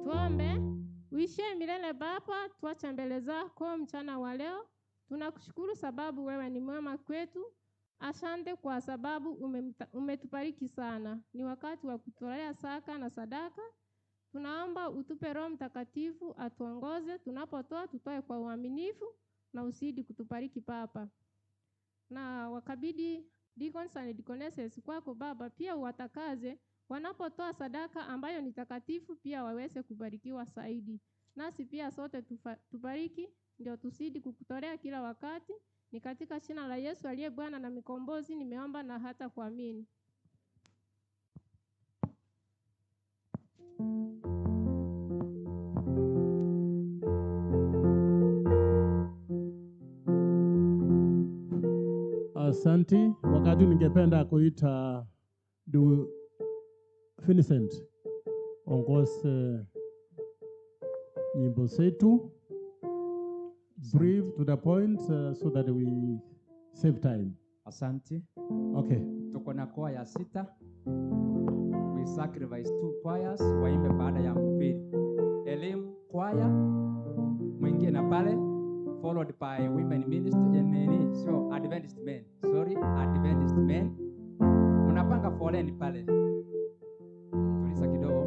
Tuombe. Uishie milele Baba, tuache mbele zako mchana wa leo. Tunakushukuru sababu wewe ni mwema kwetu. Asante kwa sababu umetubariki sana. Ni wakati wa kutolea zaka na sadaka. Tunaomba utupe Roho Mtakatifu atuongoze, tunapotoa tutoe kwa uaminifu, na usidi kutubariki Baba. Na wakabidi deacons and deaconesses kwako Baba, pia uwatakaze wanapotoa sadaka ambayo ni takatifu, pia waweze kubarikiwa zaidi. Nasi pia sote tubariki, ndio tusidi kukutolea kila wakati. Ni katika jina la Yesu aliye Bwana na mkombozi nimeomba na hata kuamini. Asante. Wakati ningependa kuita Vincent ongoze nyimbo zetu, brief to the point, so that we save time. Asante. Okay. Tuko na kwaya 6. We sacrifice 2 choirs waimbe baada ya mhubiri. Elimu kwaya mwingine pale, followed by women ministry and so Adventist men. Adventist men. Unapanga foleni pale. Tuliza kidogo.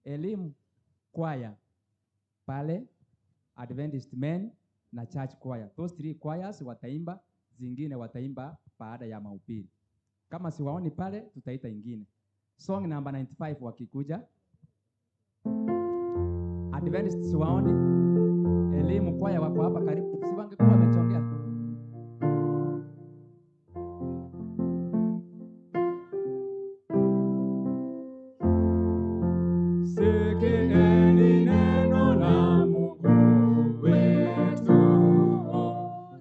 Elimu kwaya pale, Adventist men na church choir. Those 3 choirs wataimba, zingine wataimba baada ya mahubiri. Kama siwaoni pale, tutaita ingine. Song number 95 wakikuja. Adventist siwaoni. Elimu kwaya wako hapa karibu. Siwangekuwa wamechongea. Sikieni neno la Mungu wetu,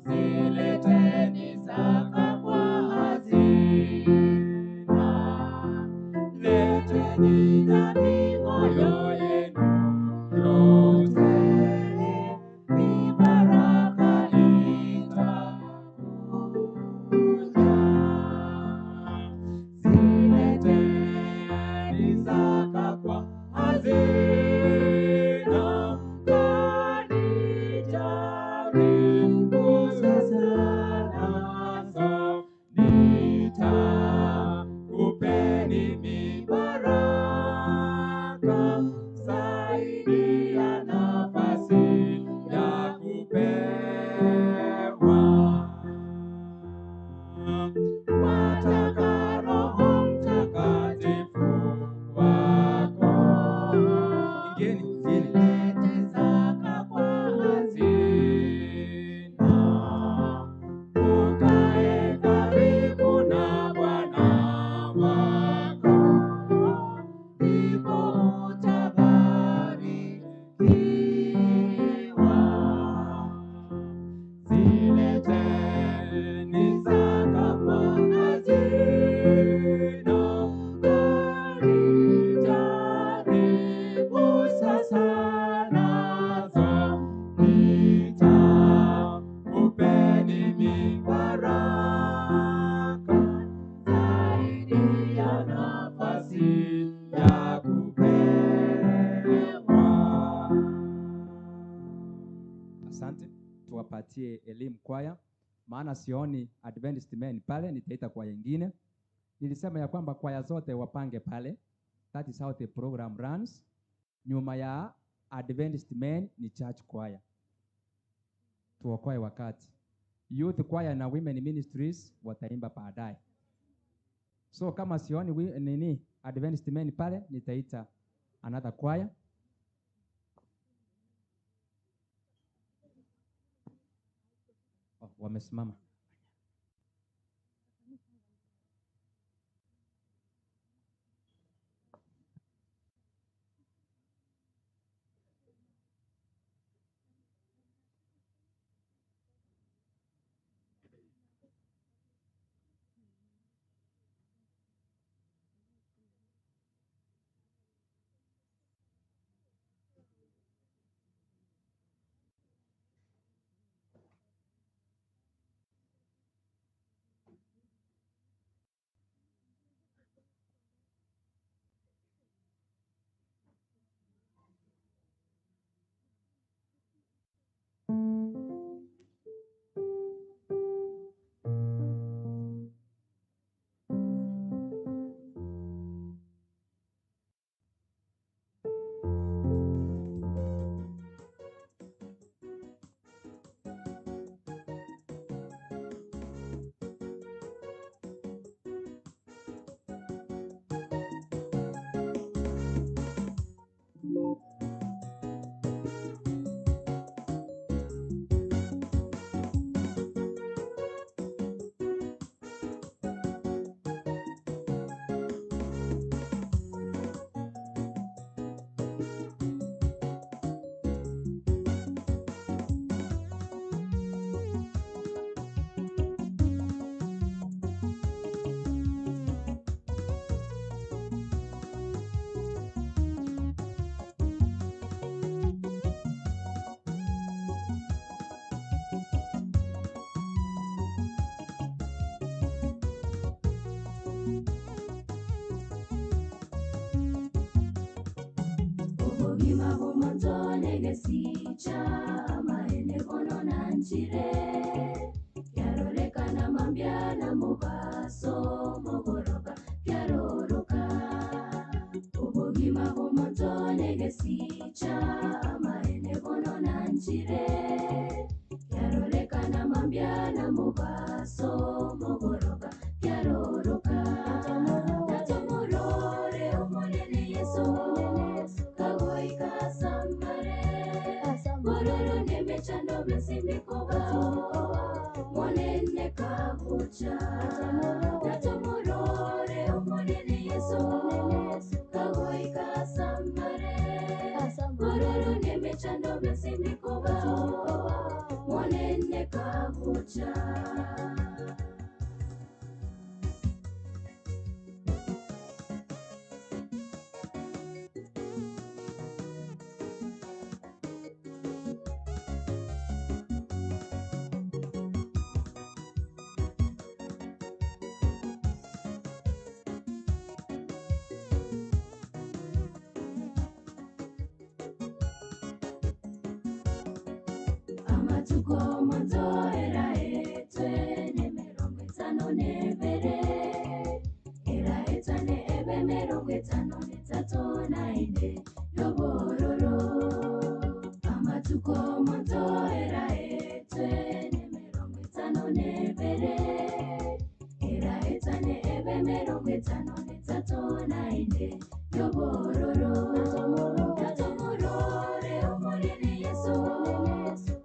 zileteni zaka kwa hazina, leteni na mioyo yenu yote, ni baraka itakuwa. nipatie elimu kwaya, maana sioni Adventist men pale, nitaita kwaya nyingine. Nilisema ya kwamba kwaya zote wapange pale. That is how the program runs. Nyuma ya Adventist men ni church choir. Tuokoe wakati. Youth choir na women ministries wataimba baadaye. So kama sioni Adventist men pale, nitaita another choir. Wamesimama. Negesicha maene kono nanchire Kyarolekana mambya na mubaso mogoroba kyaroroka Ubugima bumonto negesicha maene kono nanchire Kyarolekana mambya na mubaso mogoroba kyaroroka Natomorore umonene Yesu kagoika samare Bororo nemechando besimikoba Monene kabucha Natomorore umonene Yesu kagoika samare Bororo nemechando besimikoba Monene kabucha Amatuko mwanzo era etwe nemerongo etano nebere era etane ebe merongo etano netato naende yobororo Amatuko mwanzo era etwe nemerongo etano nebere era etane ebe merongo etano netato naende yobororo Natomorore umonene Yesu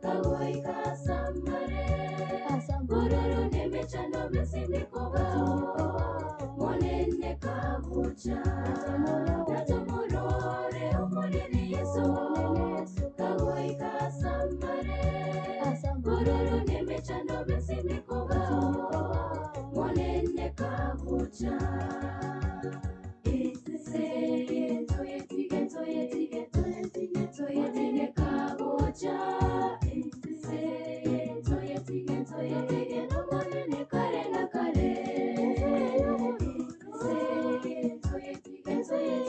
kagoika samare Bororo nemechando besimikoba Monene kabucha Natomorore umonene Yesu kagoika samare Bororo nemechando besimikoba Monene kabucha Toye kabucha Toye no monene kare na kare Toye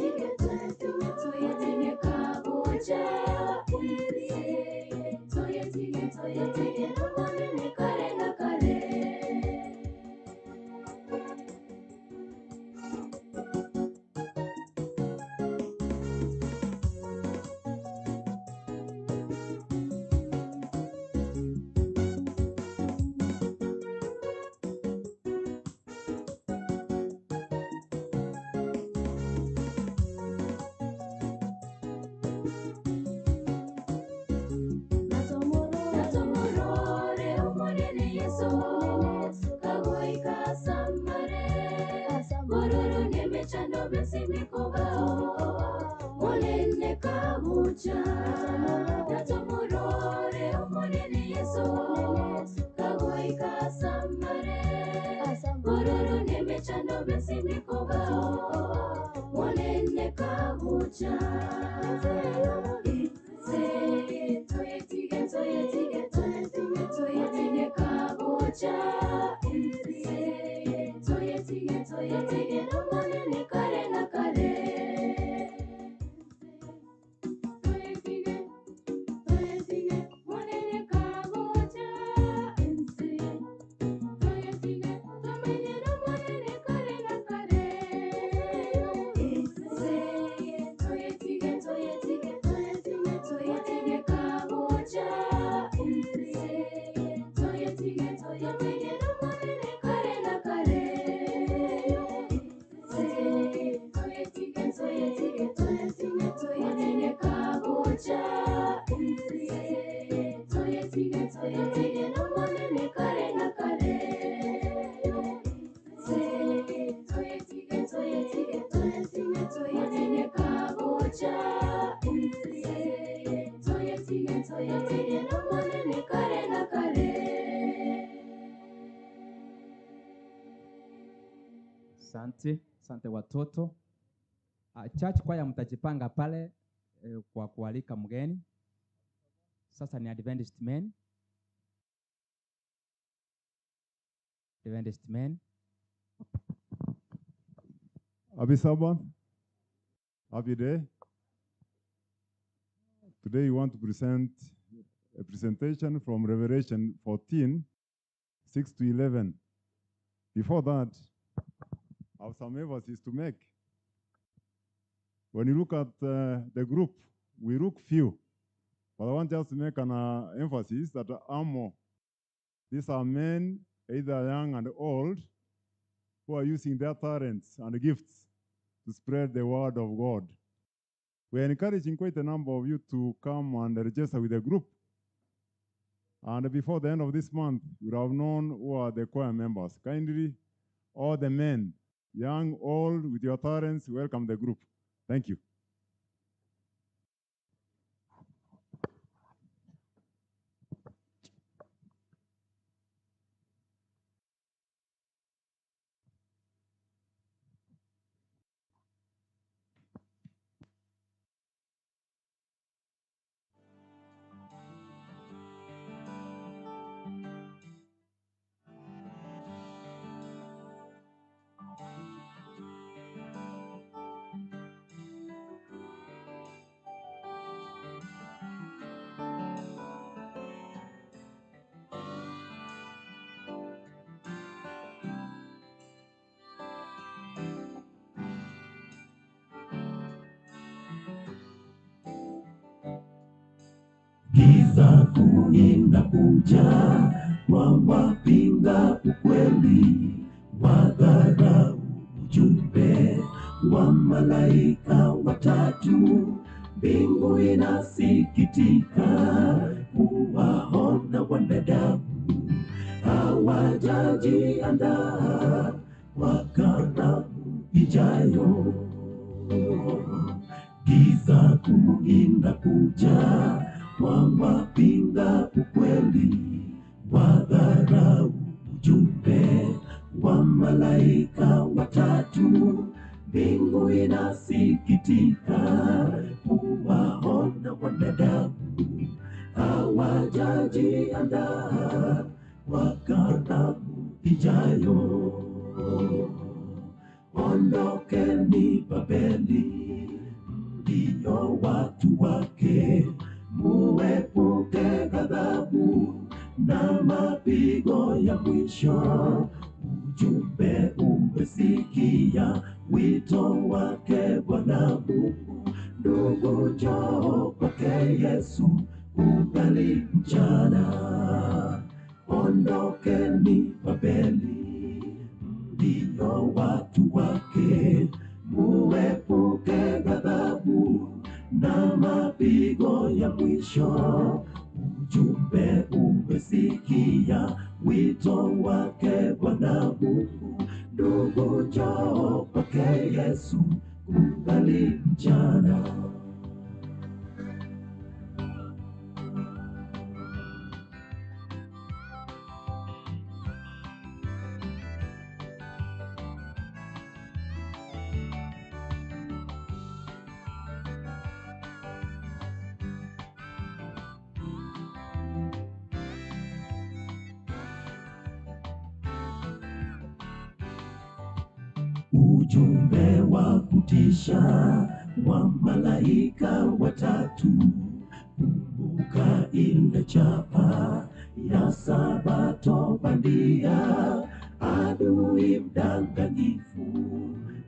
besimikobao molene kabucha natomorore omolene Yesu kagoi kasamare bororo nemechando besimikobao molene kabucha toyetige kabucha toyetige nomolene kare na kare Asante watoto. Church kwaya mtajipanga pale kwa kualika mgeni. Sasa ni Adventist men. Adventist men. Happy Sabbath. Happy day. Today we want to present a presentation from Revelation 14, 6 to 11. Before that, I have some emphasis to make. When you look at the group, we look few. But I want just to make an emphasis that these are men, either young and old, who are using their talents and gifts to spread the word of God. We are encouraging quite a number of you to come and register with the group. And before the end of this month, you will have known who are the choir members. Kindly, all the men, young, old, with your talents, welcome the group. Thank you. Giza kuja, wawapinga ukweli, wadharau ujumbe wa malaika watatu. Mbingu inasikitika kuwaona wanadamu hawajajiandaa kwa karamu ijayo. Giza kuja, wawapinga ukweli, wadharau ujumbe wa malaika watatu. Mbingu inasikitika kuwaona wanadamu hawajajiandaa kwa karamu ijayo. Ondokeni Babeli, ndiyo watu wake, muepuke ghadhabu na mapigo ya mwisho. Ujumbe umesikia wito wake Bwana Mungu. Ndugu, njoo kwake Yesu ungali mchana. Ondokeni Babeli, ndiyo watu wake, muepuke ghadhabu na mapigo ya mwisho. Ujumbe umesikia wito wake Bwana Mungu. Ndugu, njoo kwake Yesu kungali mchana. Ujumbe wa kutisha wa malaika watatu, kumbuka ile chapa ya sabato bandia. Adui mdanganyifu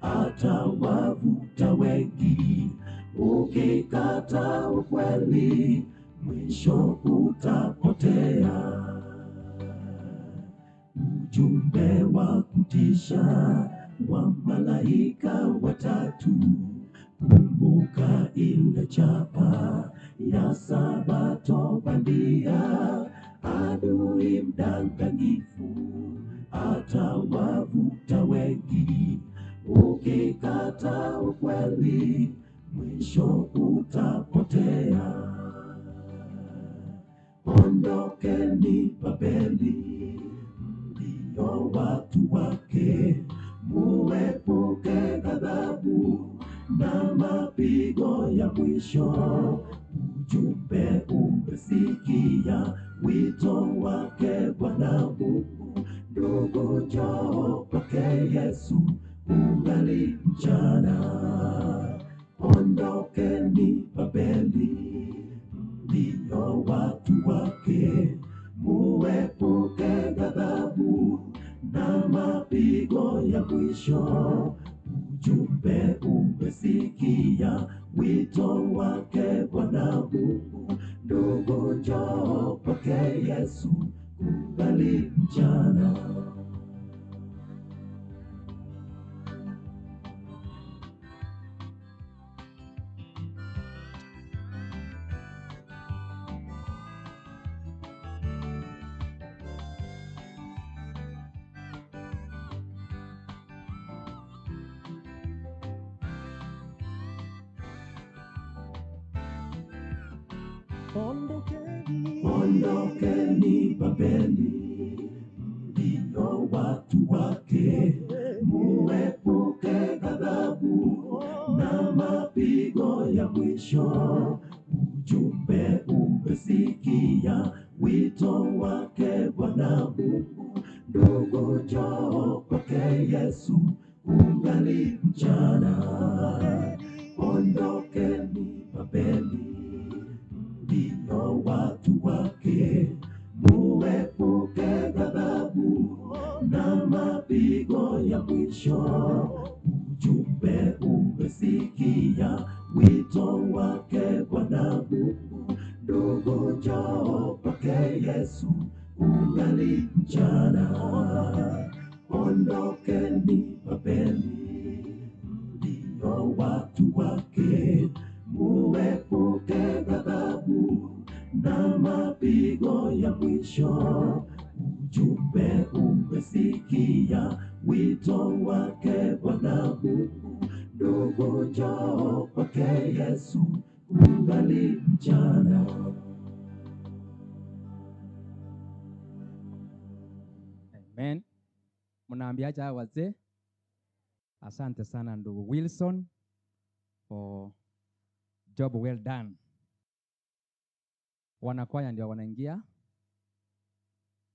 atawavuta wengi, ukikata ukweli mwisho utapotea. Ujumbe wa kutisha wa malaika watatu, kumbuka ile chapa ya sabato bandia. Adui mdanganyifu atawavuta wengi, ukikata ukweli mwisho utapotea. Ondokeni Babeli, ndio watu wake, muepuke ghadhabu na mapigo ya mwisho. Ujumbe umesikia wito wake Bwana Mungu. Ndugu, njoo kwake Yesu ungali mchana. Ondokeni Babeli, ndio watu wake, muepuke ghadhabu na mapigo ya mwisho. Ujumbe umesikia wito wake Bwana Mungu. Ndugu, njoo kwake Yesu kungali mchana. Ondokeni Babeli, ndio watu wake, muepuke ghadhabu na mapigo ya mwisho. Ujumbe umesikia wito wake Bwana Mungu. Ndugu, njoo kwake Yesu ungali mchana. Ondokeni Babeli, ndio watu wake, muepuke ghadhabu na mapigo ya mwisho. Ujumbe umesikia wito wake Bwana Mungu. Ndugu, njoo kwake Yesu ungali mchana. Ondokeni Babeli, ndio watu wake, muepuke ghadhabu na mapigo ya mwisho. Ujumbe umesikia wito wake Bwana Mungu. Ndugu, njoo kwake Yesu ungali mchana. Amen. Mnaambiaje hawa wazee? Asante sana ndugu Wilson for job well done. Wanakwaya ndio wanaingia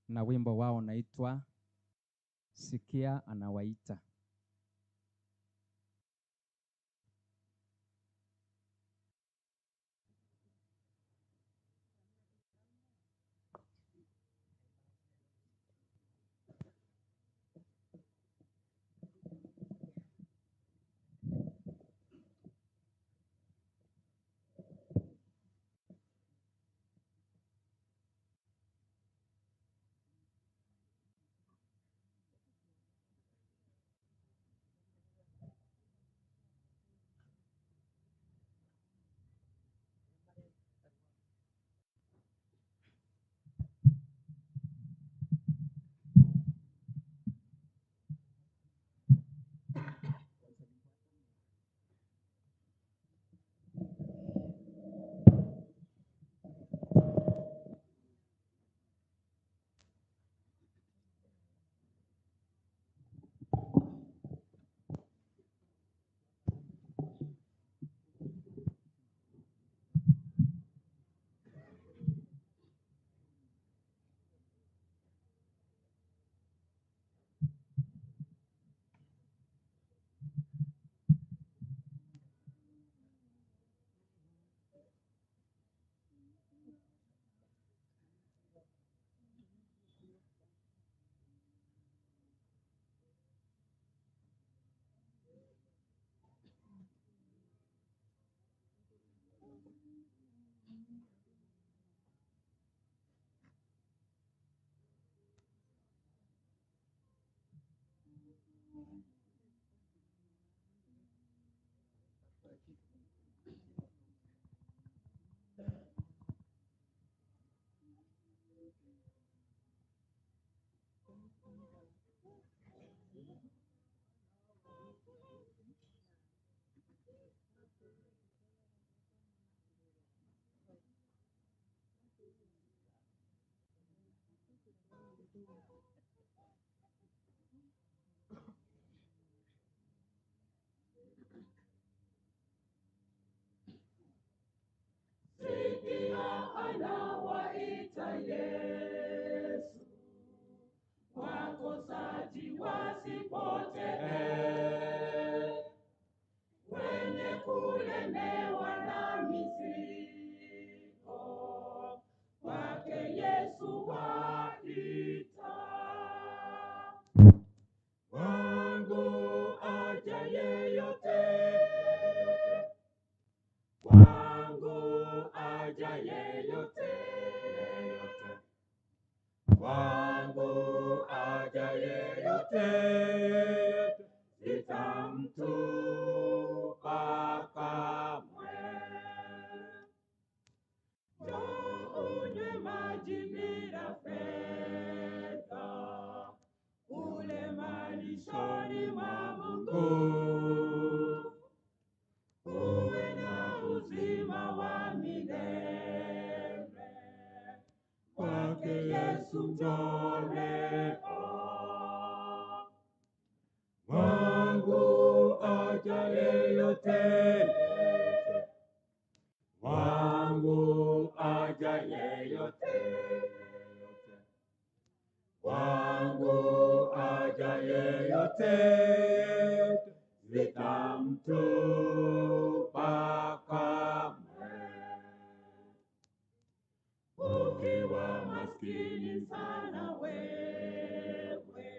na wimbo wao unaitwa Sikia Anawaita. Sikia anawaita Yesu, wakosaji wasipotee, wenye kulemewa na mizigo, kwake Yesu waita. Kwangu aja yeyote, kwangu aja yeyote, kwangu aja yeyote, sitamtupa kamwe. Njoo unywe maji bila fedha, ule malishoni mwa Mungu, uwe na uzima wa milele. Kwake Yesu njoo leo. Wangu aja yeyote, wangu aja yeyote, wangu aja yeyote, sitamtupa kamwe. Ukiwa maskini sana wewe,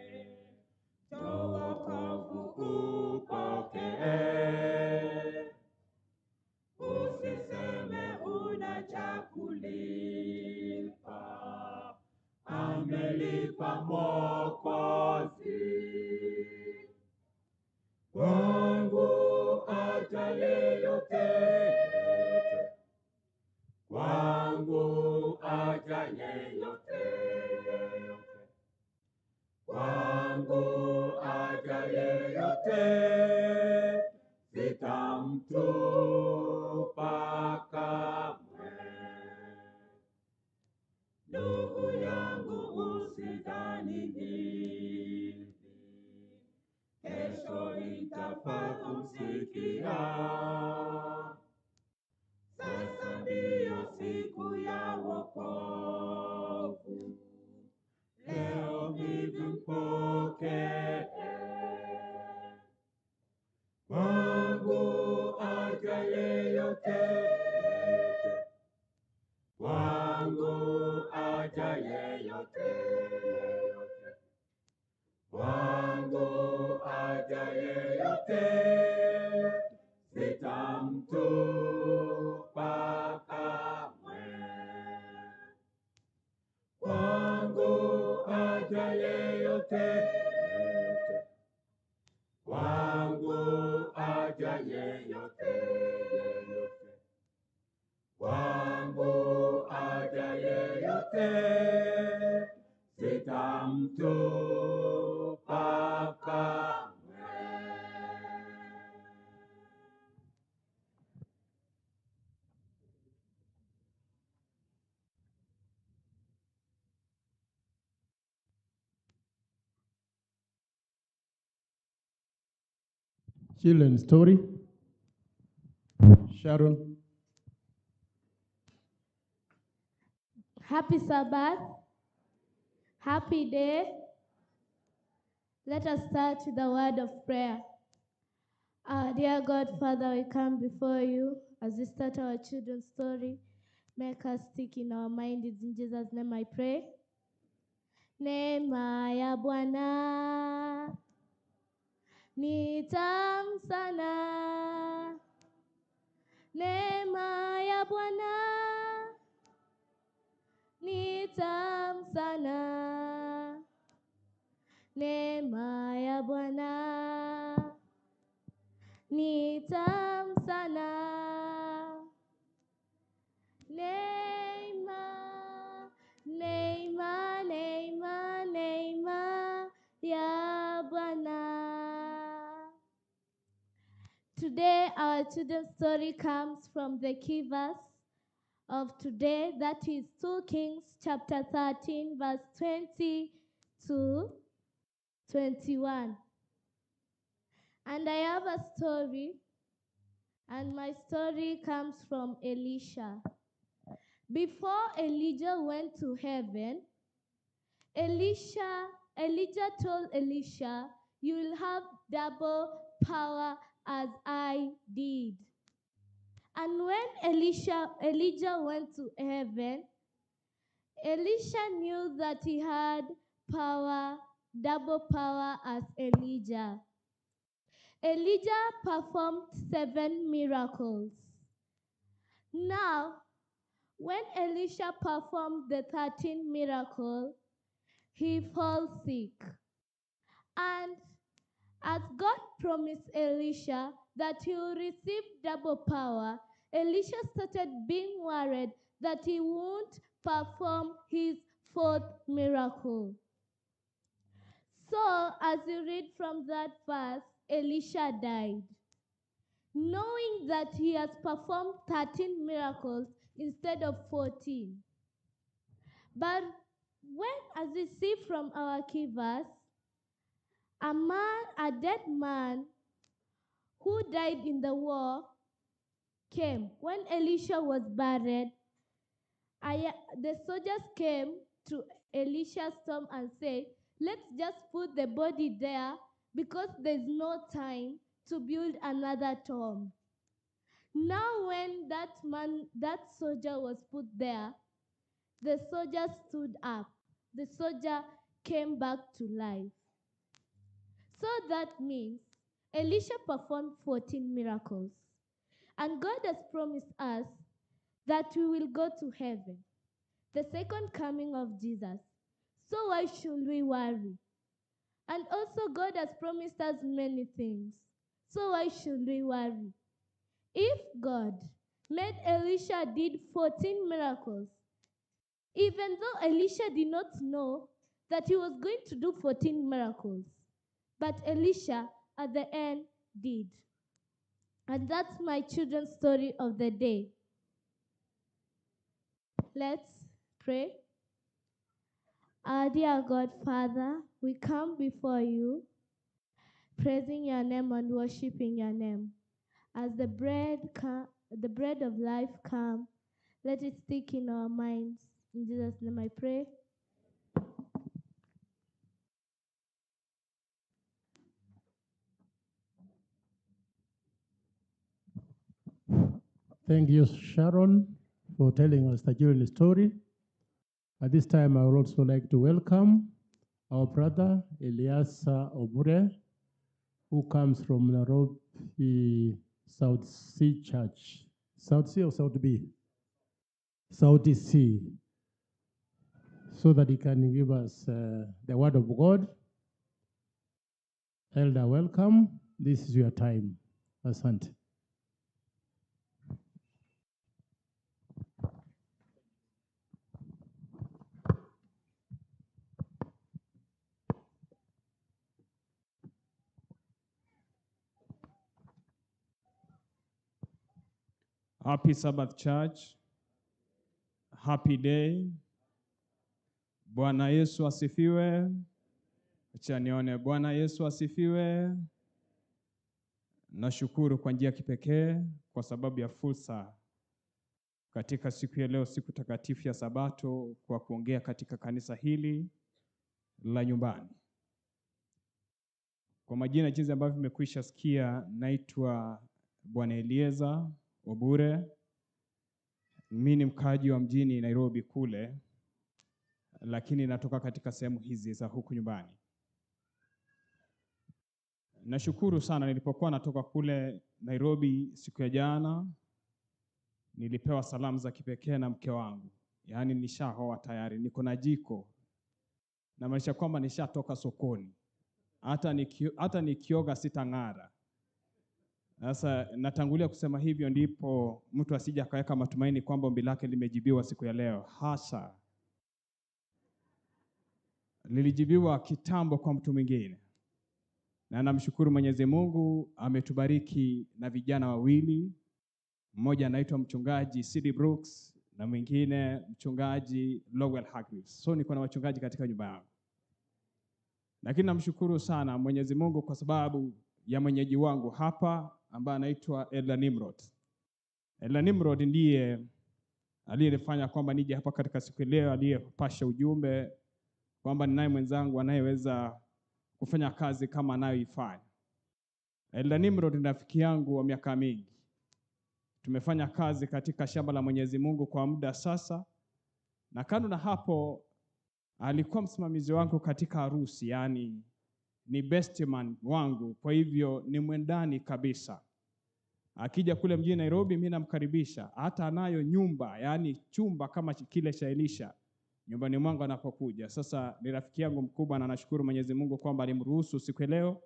njoo wokovu upokee. Usiseme una cha kulipa, amelipa Mwokozi. Kwangu aja yeyote, kwangu aja yeyote, kwangu aja yeyote, sitamtupa kamwe. Ndugu yangu usidhani hivi, kesho itafaa kumsikia. Sasa ndiyo siku ya wokovu, leo hivi mpokee. Kwangu aja yeyote, kwangu aja yeyote, kwangu aja yeyote, sitamtupa kamwe. Kwangu aja yeyote, kwangu aja yeyote, kwangu aja yeyote, sitamtupa kamwe. Children's story. Sharon. Happy Sabbath. Happy day. Let us start with a word of prayer. Our dear God, Father, we come before you as we start our children's story. Make us stick in our mind. It's in Jesus' name I pray. Neema ya Bwana ni tamu sana. Neema ya Bwana ni tamu sana. Neema ya Bwana ni tamu sana. Neema, neema, neema, neema ya Bwana. Today our children's story comes from the key verse of today, that is 2 Kings chapter 13 verse 20 to 21. And I have a story, and my story comes from Elisha. Before Elijah went to heaven, Elijah told Elisha, "You will have double power as I did." And when Elijah went to heaven, Elisha knew that he had power, double power as Elijah. Elijah performed 7 miracles. Now, when Elisha performed the 13th miracle, he falls sick. And as God promised Elisha that he will receive double power, Elisha started being worried that he won't perform his 4th miracle. So, as you read from that verse, Elisha died, knowing that he has performed 13 miracles instead of 14. But when, as we see from our key verse, a dead man who died in the war came. When Elisha was buried, the soldiers came to Elisha's tomb and said, "Let's just put the body there because there's no time to build another tomb." Now when that soldier was put there, the soldier stood up. The soldier came back to life. So that means Elisha performed 14 miracles. And God has promised us that we will go to heaven, the second coming of Jesus. So why should we worry? And also God has promised us many things. So why should we worry? If God made Elisha did 14 miracles, even though Elisha did not know that he was going to do 14 miracles, but Elisha at the end did. And that's my children's story of the day. Let's pray. Our dear God, Father, we come before you, praising your name and worshiping your name. As the bread of life come, let it stick in our minds. In Jesus' name I pray. Thank you, Sharon, for telling us the children's story. At this time, I would also like to welcome our brother, Elisha Obure, who comes from Nairobi South Sea Church. South Sea or South B? South Sea. So that he can give us the word of God. Elder, welcome. This is your time. Asante. Happy Sabbath Church. Happy day. Bwana Yesu asifiwe. Acha nione. Bwana Yesu asifiwe. Nashukuru kwa njia kipekee kwa sababu ya fursa katika siku ya leo, siku takatifu ya Sabato, kwa kuongea katika kanisa hili la nyumbani. Kwa majina jinsi ambavyo mmekwisha sikia, naitwa Bwana Elisha Obure. Mimi ni mkaji wa mjini Nairobi kule, lakini natoka katika sehemu hizi za huku nyumbani. Nashukuru sana, nilipokuwa natoka kule Nairobi siku ya jana, nilipewa salamu za kipekee na mke wangu. Yaani nishaoa tayari, niko na jiko. Na maanisha kwamba nishatoka sokoni. Hata nikioga sitang'ara. Sasa natangulia kusema hivyo ndipo mtu asije akaweka matumaini kwamba ombi lake limejibiwa siku ya leo. Hasa lilijibiwa kitambo kwa mtu mwingine. Na namshukuru Mwenyezi Mungu ametubariki na vijana wawili. Mmoja anaitwa mchungaji C.D. Brooks na mwingine mchungaji Lowell Hargreaves. So niko na wachungaji katika nyumba yangu. Lakini namshukuru sana Mwenyezi Mungu kwa sababu ya mwenyeji wangu hapa ambaye anaitwa Elder Nimrod. Elder Nimrod ndiye aliyefanya kwamba nije hapa katika siku leo, aliyepasha ujumbe kwamba ninaye mwenzangu anayeweza kufanya kazi kama anayoifanya. Elder Nimrod ni rafiki yangu wa miaka mingi. Tumefanya kazi katika shamba la Mwenyezi Mungu kwa muda sasa. Na kando na hapo alikuwa msimamizi wangu katika harusi, yani ni best man wangu, kwa hivyo ni mwendani kabisa. Akija kule mjini Nairobi mimi namkaribisha, hata anayo nyumba, yani chumba kama kile cha Elisha nyumbani mwangu anapokuja. Sasa ni rafiki yangu mkubwa na nashukuru Mwenyezi Mungu kwamba alimruhusu siku leo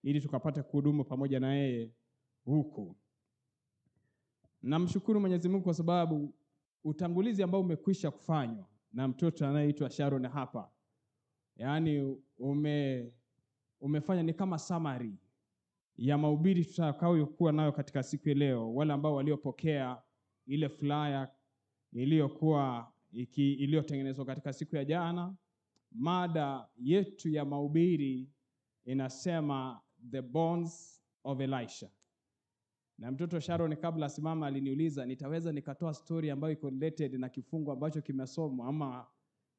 ili tukapata kuhudumu pamoja na yeye huku. Namshukuru Mwenyezi Mungu kwa sababu utangulizi ambao umekwisha kufanywa na mtoto anayeitwa Sharon hapa, yani umefanya ni kama summary ya mahubiri tutakayokuwa nayo katika siku ya leo. Wale ambao waliopokea ile flyer iliyotengenezwa katika siku ya jana, mada yetu ya mahubiri inasema the bonds of Elisha. Na mtoto Sharon kabla simama aliniuliza nitaweza nikatoa story ambayo iko related na kifungu ambacho kimesomwa ama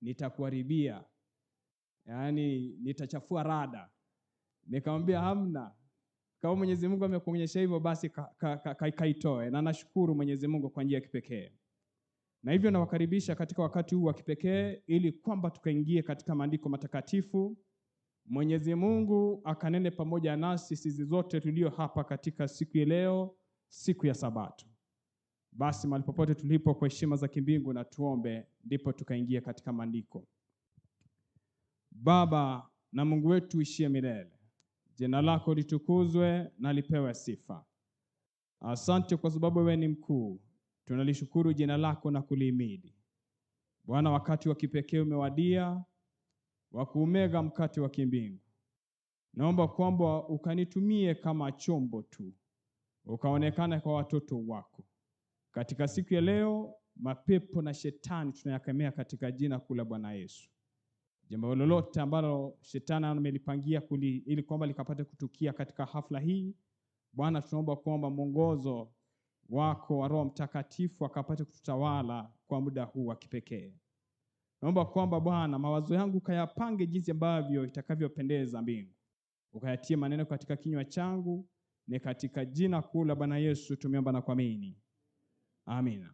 nitakuharibia, yani nitachafua rada. Nikamwambia hamna, kama Mwenyezi Mungu amekuonyesha hivyo basi kaitoe. Na nashukuru Mwenyezi Mungu kwa njia ya kipekee. Na hivyo nawakaribisha katika wakati huu wa kipekee ili kwamba tukaingie katika maandiko matakatifu. Mwenyezi Mungu akanene pamoja nasi sisi zote tulio hapa katika siku ya leo, siku ya Sabato. Basi mahali popote tulipo kwa heshima za kimbingu na tuombe ndipo tukaingia katika maandiko. Baba na Mungu wetu ishie milele, jina lako litukuzwe na lipewe sifa. Asante kwa sababu wewe ni mkuu. Tunalishukuru jina lako na kulihimidi. Bwana, wakati wa kipekee umewadia wa kuumega mkate wa kimbingu. Naomba kwamba ukanitumie kama chombo tu, ukaonekana kwa watoto wako. Katika siku ya leo, mapepo na shetani tunayakemea katika jina kuu la Bwana Yesu. Jambo lolote ambalo shetani amelipangia ili kwamba likapate kutukia katika hafla hii, Bwana tunaomba kwamba mwongozo wako wa Roho Mtakatifu akapate kututawala kwa muda huu wa kipekee. Naomba kwamba Bwana mawazo yangu kayapange jinsi ambavyo itakavyopendeza mbingu. Ukayatie maneno katika kinywa changu, ni katika jina kuu la Bwana Yesu tumeomba na kuamini. Amina.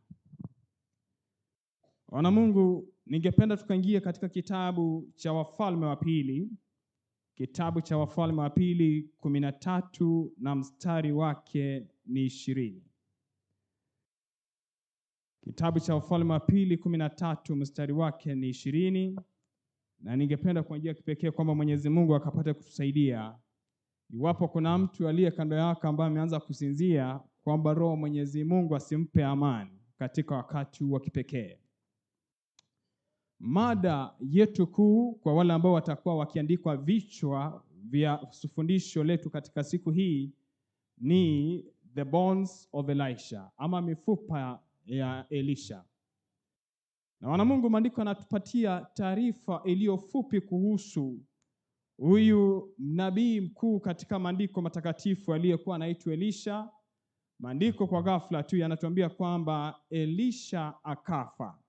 Wana Mungu, ningependa tukaingie katika kitabu cha Wafalme wa Pili. Kitabu cha Wafalme wa Pili 13 na mstari wake ni 20. Kitabu cha Wafalme wa Pili 13 mstari wake ni 20. Na ningependa kwa njia kipekee kwamba Mwenyezi Mungu akapate kutusaidia. Iwapo kuna mtu aliye kando yako ambaye ameanza kusinzia, kwamba Roho Mwenyezi Mungu asimpe amani katika wakati wa kipekee. Mada yetu kuu kwa wale ambao watakuwa wakiandikwa vichwa vya fundisho letu katika siku hii ni the bones of Elisha, ama mifupa ya Elisha. Na wana Mungu, maandiko yanatupatia taarifa iliyo fupi kuhusu huyu nabii mkuu katika maandiko matakatifu aliyekuwa anaitwa Elisha. Maandiko kwa ghafla tu yanatuambia kwamba Elisha akafa,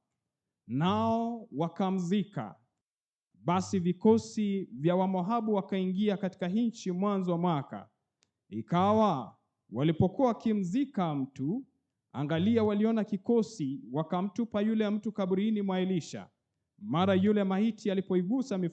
nao wakamzika. Basi vikosi vya Wamoabu wakaingia katika nchi mwanzo wa mwaka. Ikawa walipokuwa wakimzika mtu, angalia, waliona kikosi, wakamtupa yule mtu kaburini mwa Elisha. Mara yule maiti alipoigusa